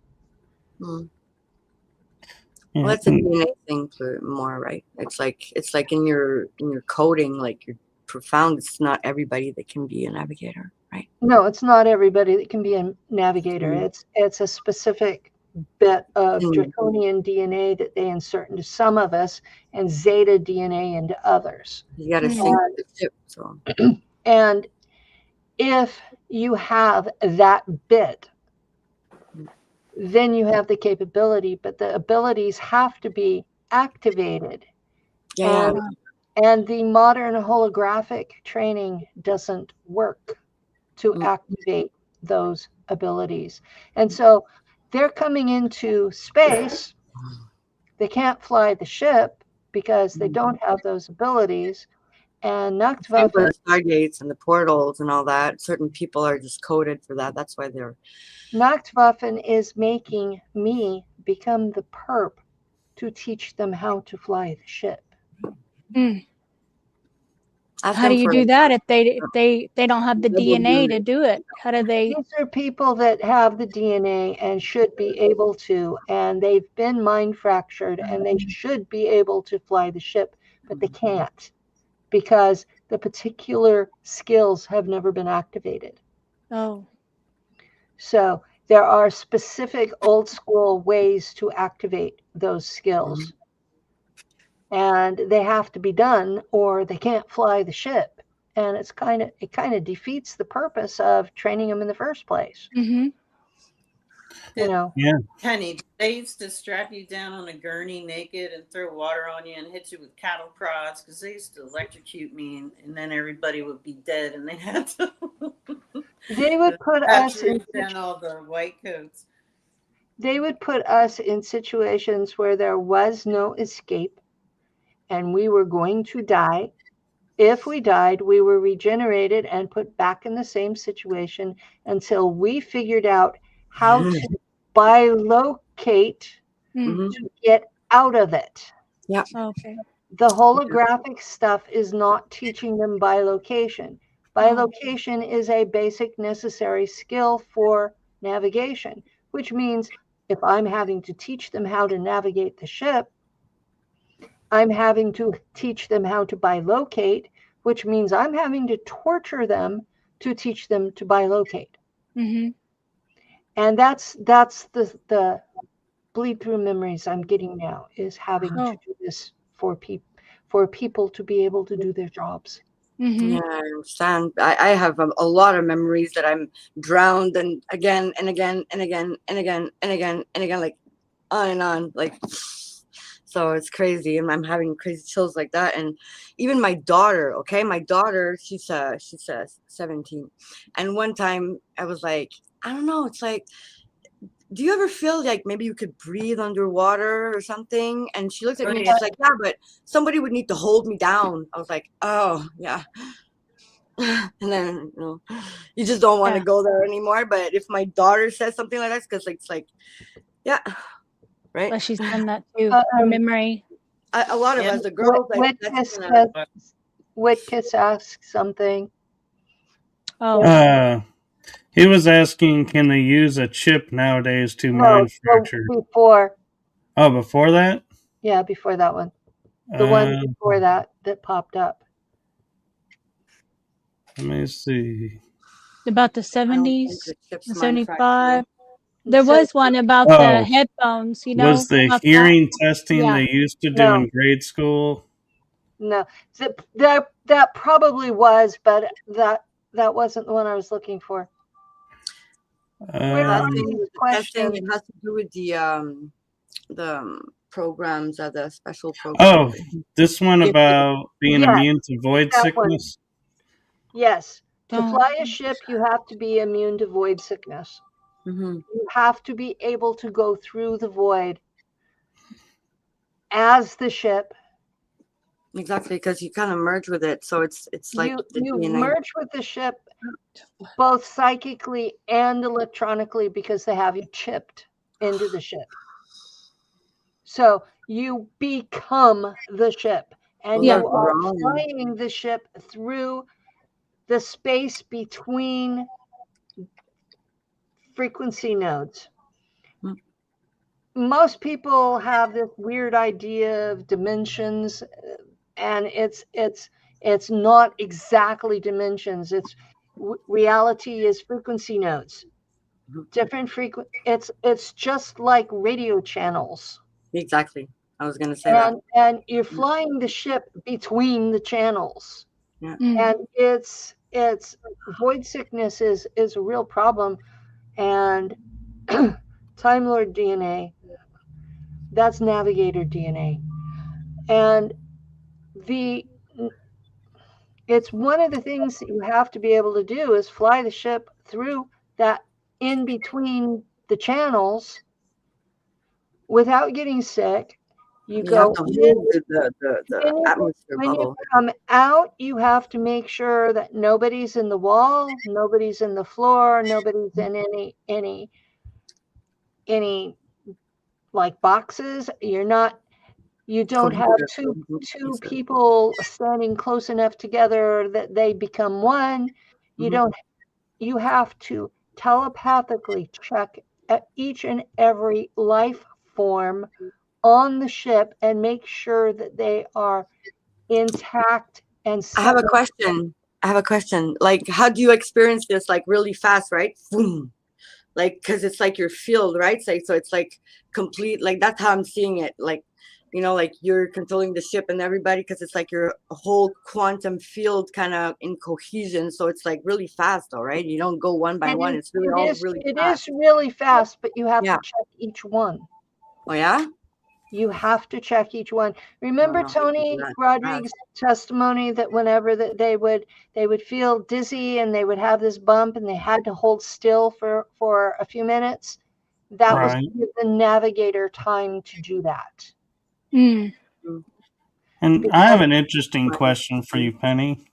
Well, it's a DNA thing for more, right? It's like in your coding, like you're profound. It's not everybody that can be a navigator, right? No, it's not everybody that can be a navigator. It's a specific bit of draconian DNA that they insert into some of us and zeta DNA into others. You got to sync the ship. So. And if you have that bit, then you have the capability, but the abilities have to be activated. And the modern holographic training doesn't work to activate those abilities. And so they're coming into space. They can't fly the ship because they don't have those abilities. And the stargates and the portals and all that, certain people are just coded for that. That's why they're... Nachtwaffen is making me become the perp to teach them how to fly the ship. How do you do that if they don't have the DNA to do it? How do they? These are people that have the DNA and should be able to, and they've been mind fractured, and they should be able to fly the ship, but they can't because the particular skills have never been activated. Oh. So there are specific old school ways to activate those skills. And they have to be done or they can't fly the ship. And it kind of defeats the purpose of training them in the first place. Penny, they used to strap you down on a gurney naked and throw water on you and hit you with cattle prods because they used to electrocute me, and then everybody would be dead, and they had to. They would put us in all the white coats. They would put us in situations where there was no escape, and we were going to die. If we died, we were regenerated and put back in the same situation until we figured out how to bilocate to get out of it. Yeah. Okay. The holographic stuff is not teaching them bilocation. Bilocation is a basic necessary skill for navigation, which means if I'm having to teach them how to navigate the ship, I'm having to teach them how to bilocate, which means I'm having to torture them to teach them to bilocate. And that's the bleed through memories I'm getting now, is having to do this for people to be able to do their jobs. Yeah, I understand. I have a lot of memories that I'm drowned and again and again and again and again and again and again, like on and on, like. So it's crazy, and I'm having crazy chills like that. And even my daughter, she's 17, and one time I was like, I don't know, it's like, do you ever feel like maybe you could breathe underwater or something? And she looked at me and she's like, yeah, but somebody would need to hold me down. I was like, oh yeah. And then you just don't want to go there anymore. But if my daughter says something like that, because it's like, yeah. Right. Well, she's done that too. Her memory. A lot of us, the girls, Whitkiss asks something. He was asking, can they use a chip nowadays to mind fracture? Before. Oh, before that? Yeah, before that one. The one before that popped up. Let me see. About the I don't think 70s, the chips the manufacturer. 75. There was one about the headphones, you know. Was the about hearing testing Yeah. they used to do No. in grade school? No, that probably was, but that wasn't the one I was looking for. I think with the testing, it has to do with the programs, the special programs. Oh, this one about being immune to void sickness? Yes. To fly a ship, you have to be immune to void sickness. Mm-hmm. You have to be able to go through the void as the ship. Exactly, because you kind of merge with it, so it's like you merge with the ship both psychically and electronically because they have you chipped into the ship. So you become the ship, and you are flying the ship through the space between frequency nodes. Most people have this weird idea of dimensions, and it's not exactly dimensions. It's reality is frequency nodes. Different it's just like radio channels. Exactly. I was going to say that. And you're flying the ship between the channels. Yeah. And it's void sickness is a real problem. And Time Lord DNA, that's Navigator DNA. And it's one of the things that you have to be able to do is fly the ship through that in between the channels without getting sick. You go have to in, move the atmosphere when bubble. you come out, you have to make sure that nobody's in the wall, nobody's in the floor, nobody's in any like boxes. You don't have two people standing close enough together that they become one. You have to telepathically check at each and every life form on the ship and make sure that they are intact and I have a question. Like, how do you experience this? Like, really fast, right? Boom. Like, because it's like your field, right? So it's like complete. Like, that's how I'm seeing it. Like, you know, like you're controlling the ship and everybody, because it's like your whole quantum field kind of in cohesion. So it's like really fast, all right? You don't go one by one. It's really all really fast. It is really fast, but you have to check each one. Oh, yeah? You have to check each one. Remember Tony Rodriguez's testimony that whenever that they would feel dizzy and they would have this bump and they had to hold still for a few minutes? That was to give the navigator time to do that. Mm. And I have an interesting question for you, Penny.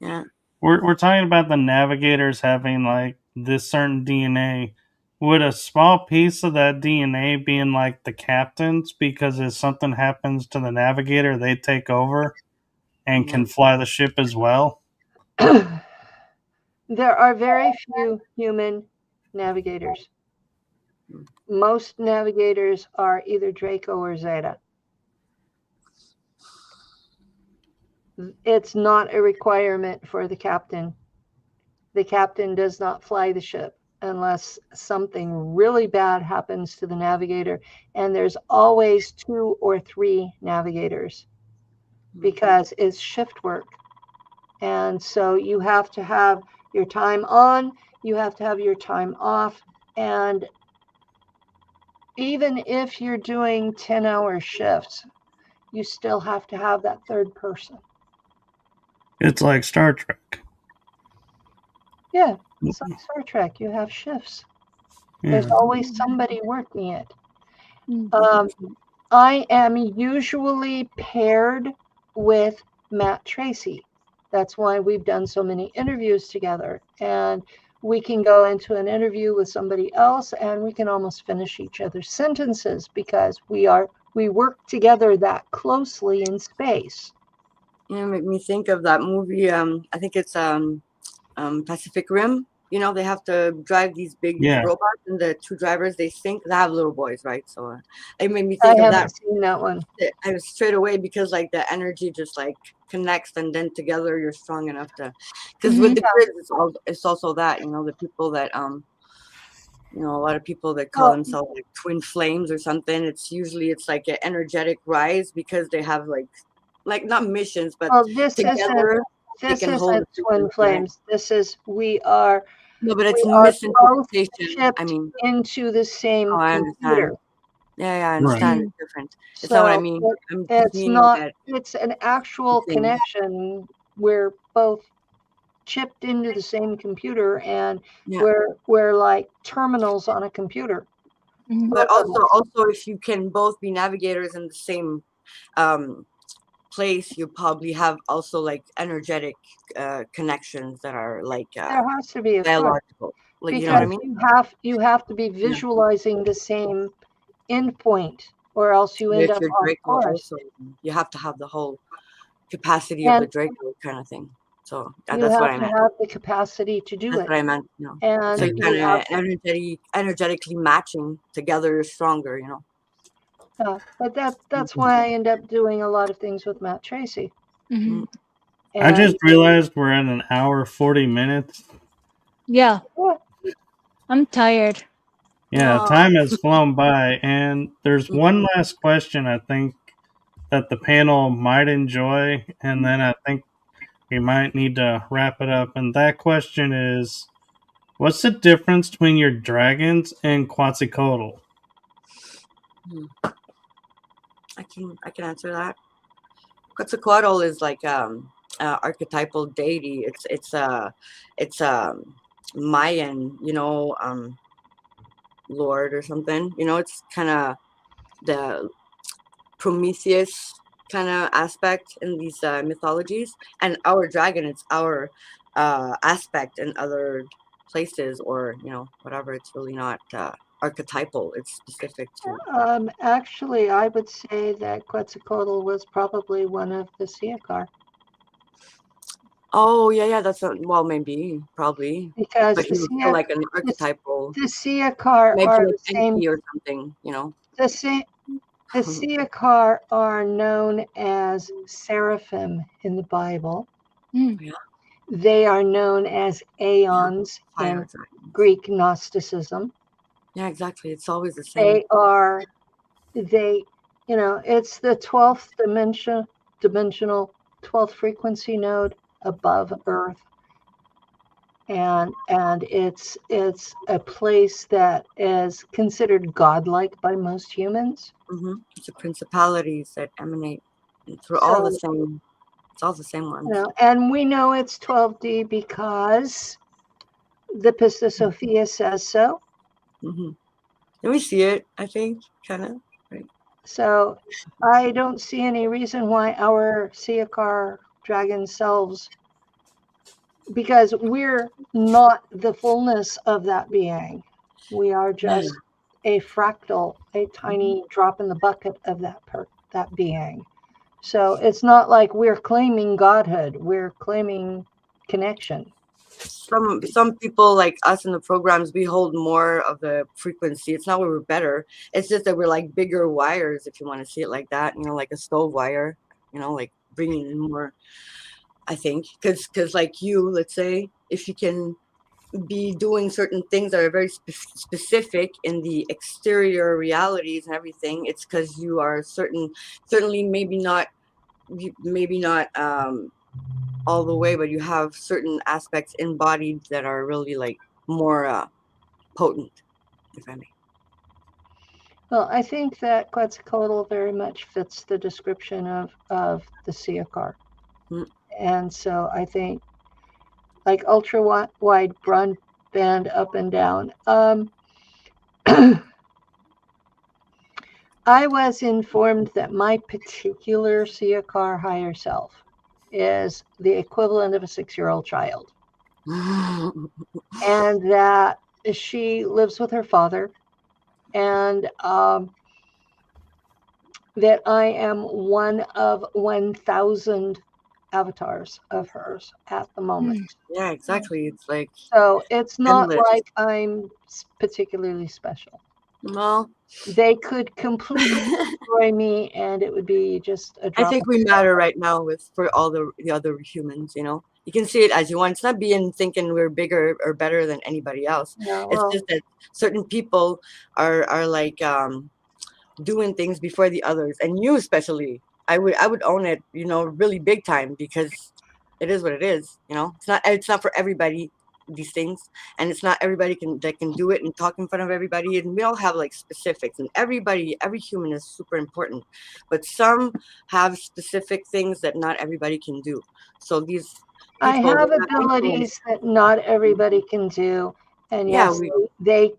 Yeah. We're talking about the navigators having like this certain DNA. Would a small piece of that DNA be in like the captain's, because if something happens to the navigator, they take over and can fly the ship as well? There are very few human navigators. Most navigators are either Draco or Zeta. It's not a requirement for the captain. The captain does not fly the ship unless something really bad happens to the navigator. And there's always 2 or 3 navigators because it's shift work. And so you have to have your time on, you have to have your time off. And even if you're doing 10-hour shifts, you still have to have that third person. It's like Star Trek. Yeah, it's like Star Trek. You have shifts. Yeah. There's always somebody working it. I am usually paired with Matt Tracy. That's why we've done so many interviews together. And we can go into an interview with somebody else and we can almost finish each other's sentences because we work together that closely in space. You know, make me think of that movie. I think it's Pacific Rim, You know, they have to drive these big Yeah. robots, and the two drivers, they have little boys, right? So it made me I think of haven't that. seen that one. I was straight away, because like the energy just like connects, and then together you're strong enough to. Because with the kids, it's also that, you know, the people that you know, a lot of people that call themselves like twin flames or something. It's like an energetic rise, because they have like not missions, but this together they can hold isn't twin flames. This is we are. No, but it's both misinterpretation. I mean, into the same I computer. understand. Yeah, I understand. Right. It's different. It's So not what I mean. I'm just it's meaning not. that It's an actual thing. connection. We're both chipped into the same computer, and we're like terminals on a computer. But also, if you can both be navigators in the same place, you probably have also like energetic connections that are like there has to be a biological. Like, because you know what I mean? you have to be visualizing the same endpoint, or else you end up on course. Also, you have to have the whole capacity of the Draco kind of thing. So that's what I meant. You have the capacity to do That's it. what I meant. You know? And so you kind of energetically matching together, you're stronger. You know. But that's why I end up doing a lot of things with Matt Tracy. Mm-hmm. I just realized we're at an hour 40 minutes. Yeah. I'm tired. Yeah, time has flown by, and there's one last question I think that the panel might enjoy, and then I think we might need to wrap it up. And that question is, what's the difference between your dragons and Quetzalcoatl? I can answer that. Quetzalcoatl is like archetypal deity. It's a Mayan, you know, lord or something. You know, it's kind of the Prometheus kind of aspect in these mythologies. And our dragon, it's our aspect in other places, or you know, whatever. It's really not archetypal. It's specific to. Actually, I would say that Quetzalcoatl was probably one of the Siakar. Oh yeah, that's well, maybe, probably, because but he's still like an archetypal. The Siakar maybe are like the same Enki or something, you know. The Siakar are known as seraphim in the Bible. Yeah. They are known as aeons in Greek Gnosticism. Yeah, exactly. It's always the same. You know, it's the 12th dimensional 12th frequency node above Earth. And it's a place that is considered godlike by most humans. It's the principalities that emanate through all the same. It's all the same ones. You know, and we know it's 12D because the Pista Sophia says so. And we see it, I think, kind of. Right. So I don't see any reason why our Siakar dragon selves, because we're not the fullness of that being. We are just a fractal, a tiny drop in the bucket of that being. So it's not like we're claiming godhood. We're claiming connection. Some people like us in the programs, we hold more of the frequency. It's not that we're better. It's just that we're like bigger wires, if you want to see it like that. You know, like a stove wire. You know, like bringing in more. I think because like you, let's say, if you can be doing certain things that are very specific in the exterior realities and everything, it's because you are certainly maybe not all the way, but you have certain aspects embodied that are really like more potent, if I may. Well, I think that Quetzalcoatl very much fits the description of the Siakar. And so I think like ultra wide broadband up and down. I was informed that my particular Siakar higher self is the equivalent of a 6-year-old child. And that she lives with her father, and that I am one of 1,000 avatars of hers at the moment. Yeah, exactly. It's like, So it's not endless. like I'm particularly special. well, They could completely destroy me, and it would be just a I drop. think we matter right now for all the other humans. You can see it as you want. It's not being thinking we're bigger or better than anybody else. Yeah, It's well, just that certain people are like doing things before the others, and you especially. I would own it, really big time, because it is what it is. It's not for everybody, these things, and it's not everybody that can do it and talk in front of everybody, and we all have like specifics, and every human is super important, but some have specific things that not everybody can do. So these I people, have they're not equal. abilities that not everybody can do, and Yeah, yes, they.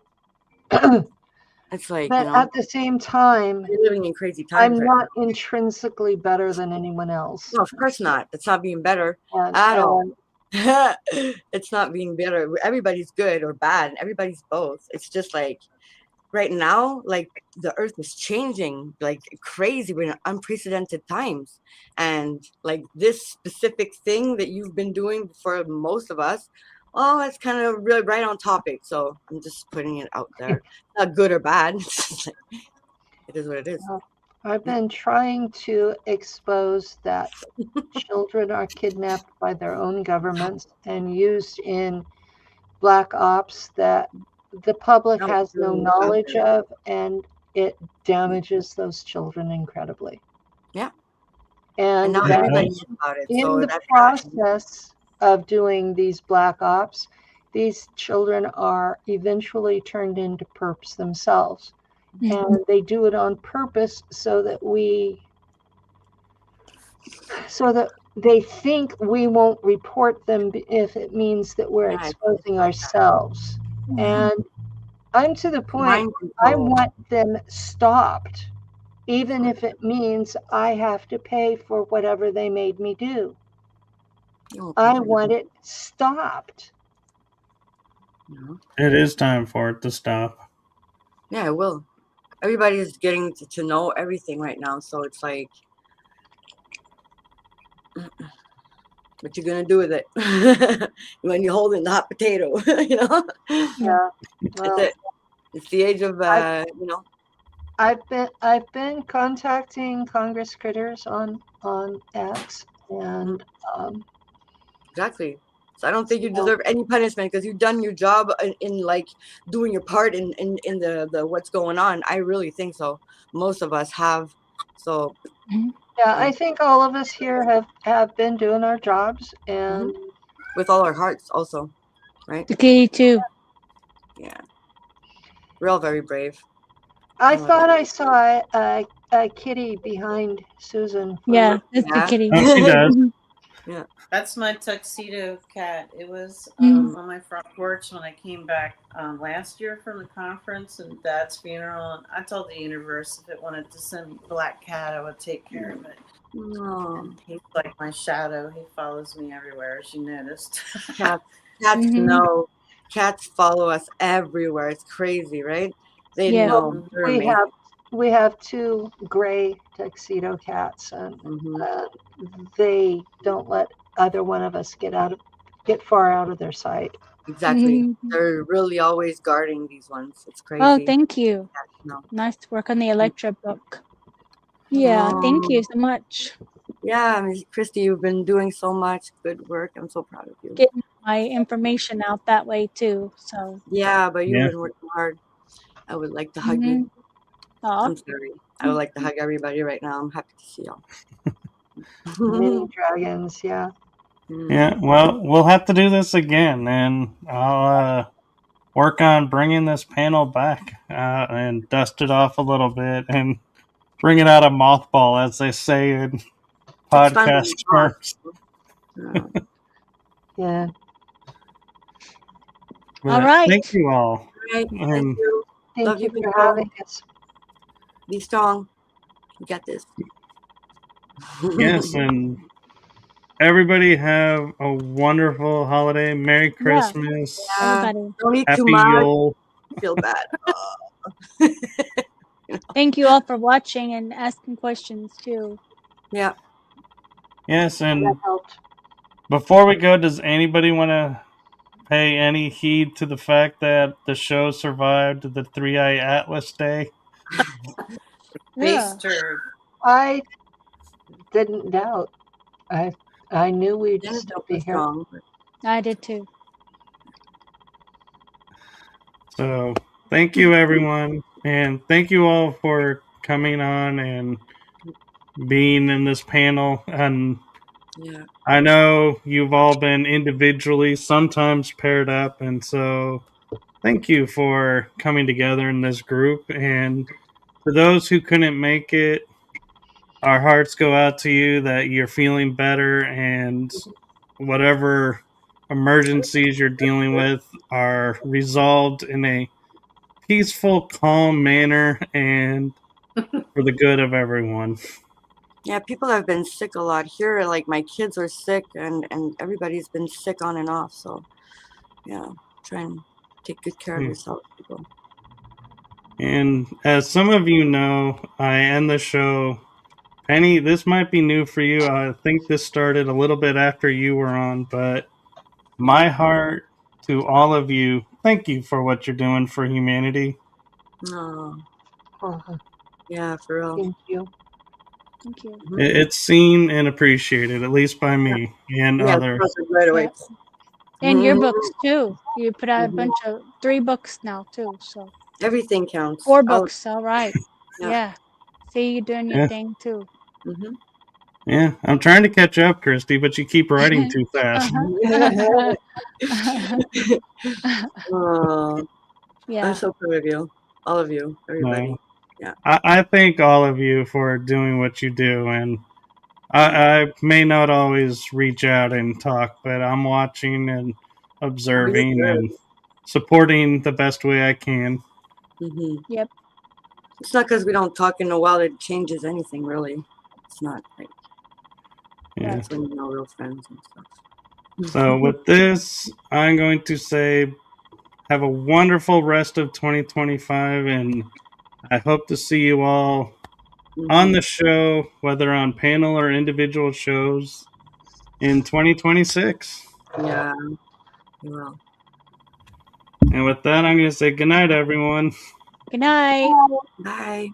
it's like, But at the same time, we're living in crazy times I'm right not intrinsically better than anyone else. now. No, of course not. It's not being better And, at all. It's not being better. Everybody's good or bad. Everybody's both. It's just like right now, like the earth is changing like crazy. We're in unprecedented times. And like this specific thing that you've been doing for most of us, oh, it's kind of really right on topic. So I'm just putting it out there. Not good or bad. It's just like, it is what it is. I've been trying to expose that children are kidnapped by their own governments and used in black ops that the public has no knowledge of, and it damages those children incredibly. Yeah. And now that everybody knows about it. in So the that's process of doing these black ops, these children are eventually turned into perps themselves. And they do it on purpose so that they think we won't report them if it means that we're exposing ourselves. And I'm to the point I want them stopped, even if it means I have to pay for whatever they made me do. I want it stopped. It is time for it to stop. Yeah, it will. Everybody is getting to know everything right now, so it's like, what you gonna do with it when you're holding the hot potato? Yeah. Well, it's the age of I've been contacting Congress critters on X, and exactly. So I don't think you deserve any punishment because you've done your job in like doing your part in the what's going on. I really think so. Most of us have. So yeah, I think all of us here have been doing our jobs, and with all our hearts also, right? The kitty too. Yeah. We're all very brave. I thought I saw a kitty behind Susan. Yeah, that's the kitty. Oh, she does. Yeah. That's my tuxedo cat. It was on my front porch when I came back last year from the conference and Dad's funeral. And I told the universe if it wanted to send me a black cat, I would take care of it. And he's like my shadow. He follows me everywhere, as you noticed. Cats know. Cats follow us everywhere. It's crazy, right? They know. We have two gray tuxedo cats, and they don't let either one of us get far out of their sight. Exactly. They're really always guarding these ones. It's crazy. Oh, thank you. Nice work on the Electra book. Yeah, thank you so much. Yeah, Ms. Christy, you've been doing so much good work. I'm so proud of you. Getting my information out that way too. So yeah, but you've been working hard. I would like to hug you. I'm sorry. I would like to hug everybody right now. I'm happy to see y'all. Mini dragons, yeah. Yeah, well, we'll have to do this again, and I'll work on bringing this panel back and dust it off a little bit and bring it out of mothball, as they say in podcast terms. Yeah. All right. Thank you all. Right. Thank you. Thank you for having us. Be strong. You got this. Yes, and everybody have a wonderful holiday. Merry Christmas. Everybody. Don't eat Happy too much. Yule. I feel bad. Thank you all for watching and asking questions too. Yeah. Yes, That and helped. before we go, does anybody want to pay any heed to the fact that the show survived the Three-Eye Atlas Day? Yeah. Beast herd. I didn't doubt. I knew we'd Dennis still was be here. strong. I did too. So thank you, everyone, and thank you all for coming on and being in this panel. And Yeah. I know you've all been individually, sometimes paired up, and so thank you for coming together in this group. And for those who couldn't make it, our hearts go out to you that you're feeling better and whatever emergencies you're dealing with are resolved in a peaceful, calm manner and for the good of everyone. Yeah, people have been sick a lot here. Like my kids are sick, and everybody's been sick on and off. So, yeah, try and take good care of yourself, people. And as some of you know, I end the show. Penny, this might be new for you. I think this started a little bit after you were on, but my heart to all of you, thank you for what you're doing for humanity. Oh, Oh, yeah, for real. thank you. Thank you. It's seen and appreciated, at least by me and Yeah, others. right away. Yeah. And your Mhm. books too. You put out a Mhm. bunch of 3 books now too. So Everything counts. 4 Oh, books. All right. Yeah. Yeah. See you doing your Yeah. thing too. mhm. Yeah, I'm trying to catch up, Christy, but you keep writing too fast. Oh, I'm Yeah. so proud of you, all of you, everybody. No. Yeah. I thank all of you for doing what you do, and I may not always reach out and talk, but I'm watching and observing and supporting the best way I can. Mm-hmm. Yep. It's not because we don't talk in a while it changes anything, really. It's not like Yeah. that's when you know real friends and stuff. So with this, I'm going to say have a wonderful rest of 2025, and I hope to see you all on the show, whether on panel or individual shows, in 2026. Yeah, you will. And with that, I'm going to say goodnight, everyone. Good night. Bye.